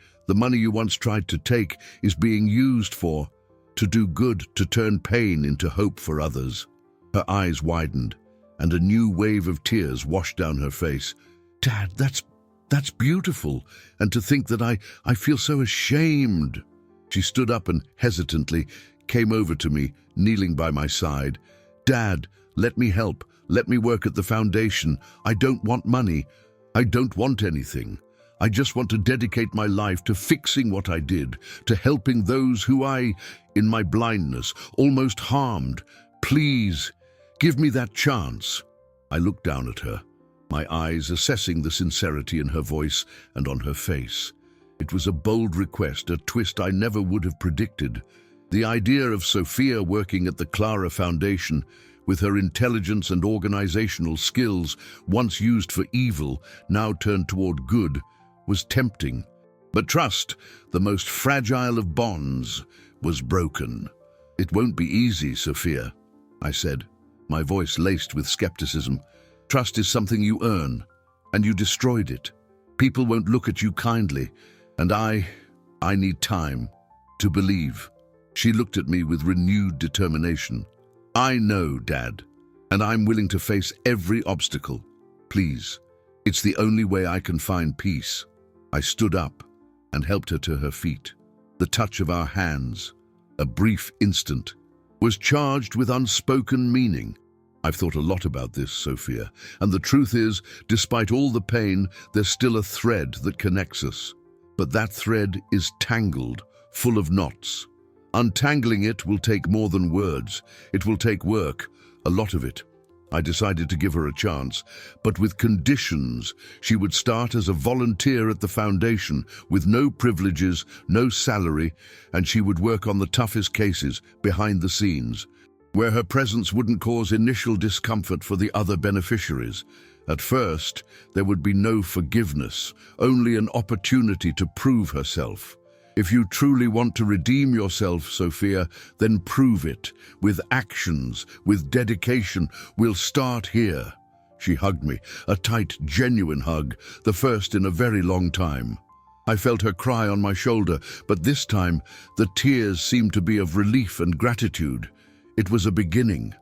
you once tried to take is being used for, to do good, to turn pain into hope for others. Her eyes widened, and a new wave of tears washed down her face. Dad, that's beautiful, and to think that I feel so ashamed. She stood up and hesitantly came over to me, kneeling by my side. Dad, let me help. Let me work at the foundation. I don't want money. I don't want anything. I just want to dedicate my life to fixing what I did, to helping those who I, in my blindness, almost harmed. Please, give me that chance. I looked down at her, my eyes assessing the sincerity in her voice and on her face. It was a bold request, a twist I never would have predicted. The idea of Sophia working at the Clara Foundation, with her intelligence and organizational skills, once used for evil, now turned toward good, was tempting. But trust, the most fragile of bonds, was broken. It won't be easy, Sophia, I said, my voice laced with skepticism. Trust is something you earn, and you destroyed it. People won't look at you kindly, and I need time to believe. She looked at me with renewed determination. I know, Dad, and I'm willing to face every obstacle. Please, it's the only way I can find peace. I stood up and helped her to her feet. The touch of our hands, a brief instant, was charged with unspoken meaning. I've thought a lot about this, Sophia, and the truth is, despite all the pain, there's still a thread that connects us. But that thread is tangled, full of knots. Untangling it will take more than words. It will take work, a lot of it. I decided to give her a chance, but with conditions. She would start as a volunteer at the foundation, with no privileges, no salary, and she would work on the toughest cases, behind the scenes, where her presence wouldn't cause initial discomfort for the other beneficiaries. At first, there would be no forgiveness, only an opportunity to prove herself. If you truly want to redeem yourself, Sophia, then prove it, with actions, with dedication. We'll start here. She hugged me, a tight, genuine hug, the first in a very long time. I felt her cry on my shoulder, but this time the tears seemed to be of relief and gratitude. It was a beginning.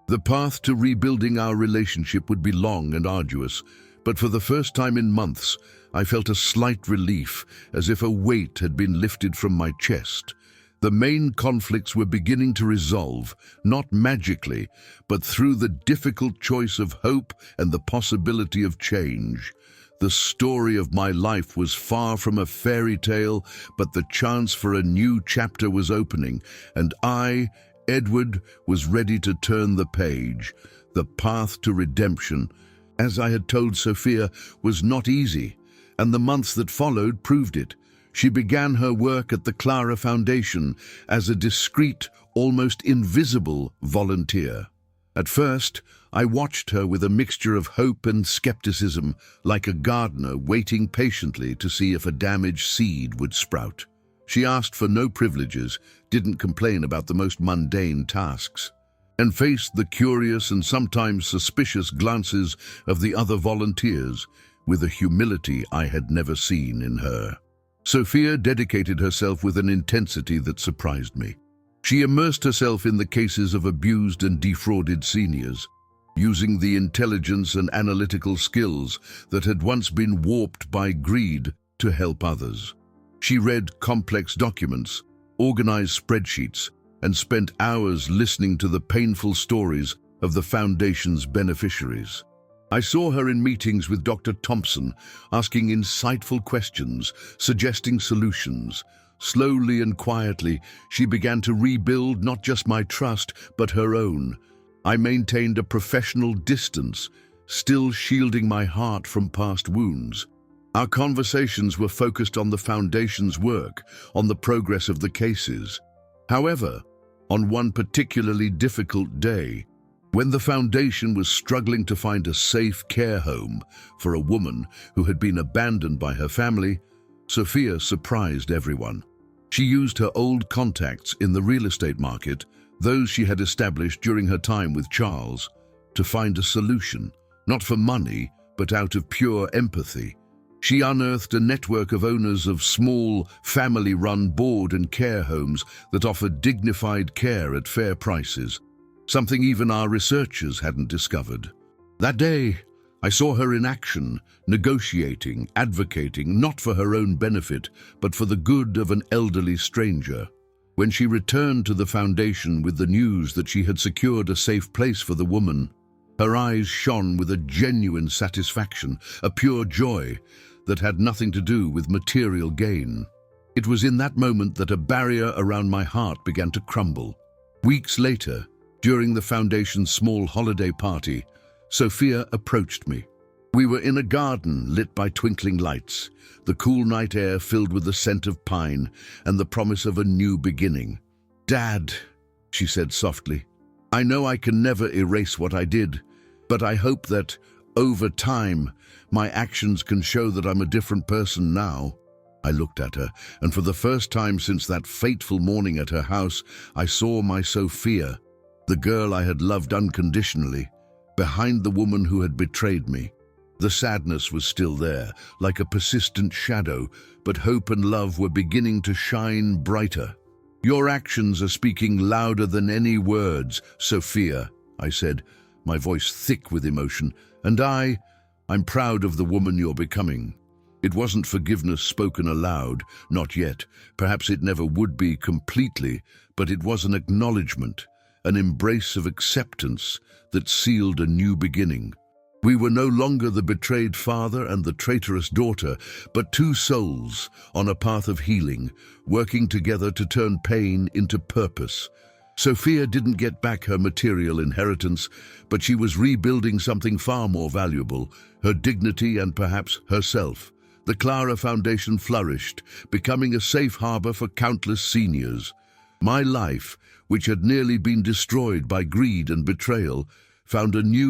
The path to rebuilding our relationship would be long and arduous, but for the first time in months, I felt a slight relief, as if a weight had been lifted from my chest. The main conflicts were beginning to resolve, not magically, but through the difficult choice of hope and the possibility of change. The story of my life was far from a fairy tale, but the chance for a new chapter was opening, and I, Edward, was ready to turn the page. The path to redemption, as I had told Sophia, was not easy, and the months that followed proved it. She began her work at the Clara Foundation as a discreet, almost invisible volunteer. At first, I watched her with a mixture of hope and skepticism, like a gardener waiting patiently to see if a damaged seed would sprout. She asked for no privileges, didn't complain about the most mundane tasks, and faced the curious and sometimes suspicious glances of the other volunteers with a humility I had never seen in her. Sophia dedicated herself with an intensity that surprised me. She immersed herself in the cases of abused and defrauded seniors, using the intelligence and analytical skills that had once been warped by greed to help others. She read complex documents, organized spreadsheets, and spent hours listening to the painful stories of the foundation's beneficiaries. I saw her in meetings with Dr. Thompson, asking insightful questions, suggesting solutions. Slowly and quietly, she began to rebuild not just my trust, but her own. I maintained a professional distance, still shielding my heart from past wounds. Our conversations were focused on the foundation's work, on the progress of the cases. However, on one particularly difficult day, when the foundation was struggling to find a safe care home for a woman who had been abandoned by her family, Sophia surprised everyone. She used her old contacts in the real estate market, those she had established during her time with Charles, to find a solution, not for money, but out of pure empathy. She unearthed a network of owners of small, family-run board and care homes that offered dignified care at fair prices, something even our researchers hadn't discovered. That day, I saw her in action, negotiating, advocating, not for her own benefit, but for the good of an elderly stranger. When she returned to the foundation with the news that she had secured a safe place for the woman, her eyes shone with a genuine satisfaction, a pure joy that had nothing to do with material gain. It was in that moment that a barrier around my heart began to crumble. Weeks later, during the foundation's small holiday party, Sophia approached me. We were in a garden lit by twinkling lights, the cool night air filled with the scent of pine and the promise of a new beginning. "Dad," she said softly, "I know I can never erase what I did, but I hope that, over time, my actions can show that I'm a different person now." I looked at her, and for the first time since that fateful morning at her house, I saw my Sophia, the girl I had loved unconditionally, behind the woman who had betrayed me. The sadness was still there, like a persistent shadow, but hope and love were beginning to shine brighter. "Your actions are speaking louder than any words, Sophia," I said, my voice thick with emotion, "and I'm proud of the woman you're becoming." It wasn't forgiveness spoken aloud, not yet. Perhaps it never would be completely, but it was an acknowledgement, an embrace of acceptance that sealed a new beginning. We were no longer the betrayed father and the traitorous daughter, but two souls on a path of healing, working together to turn pain into purpose. Sophia didn't get back her material inheritance, but she was rebuilding something far more valuable, her dignity and perhaps herself. The Clara Foundation flourished, becoming a safe harbor for countless seniors. My life, which had nearly been destroyed by greed and betrayal, found a new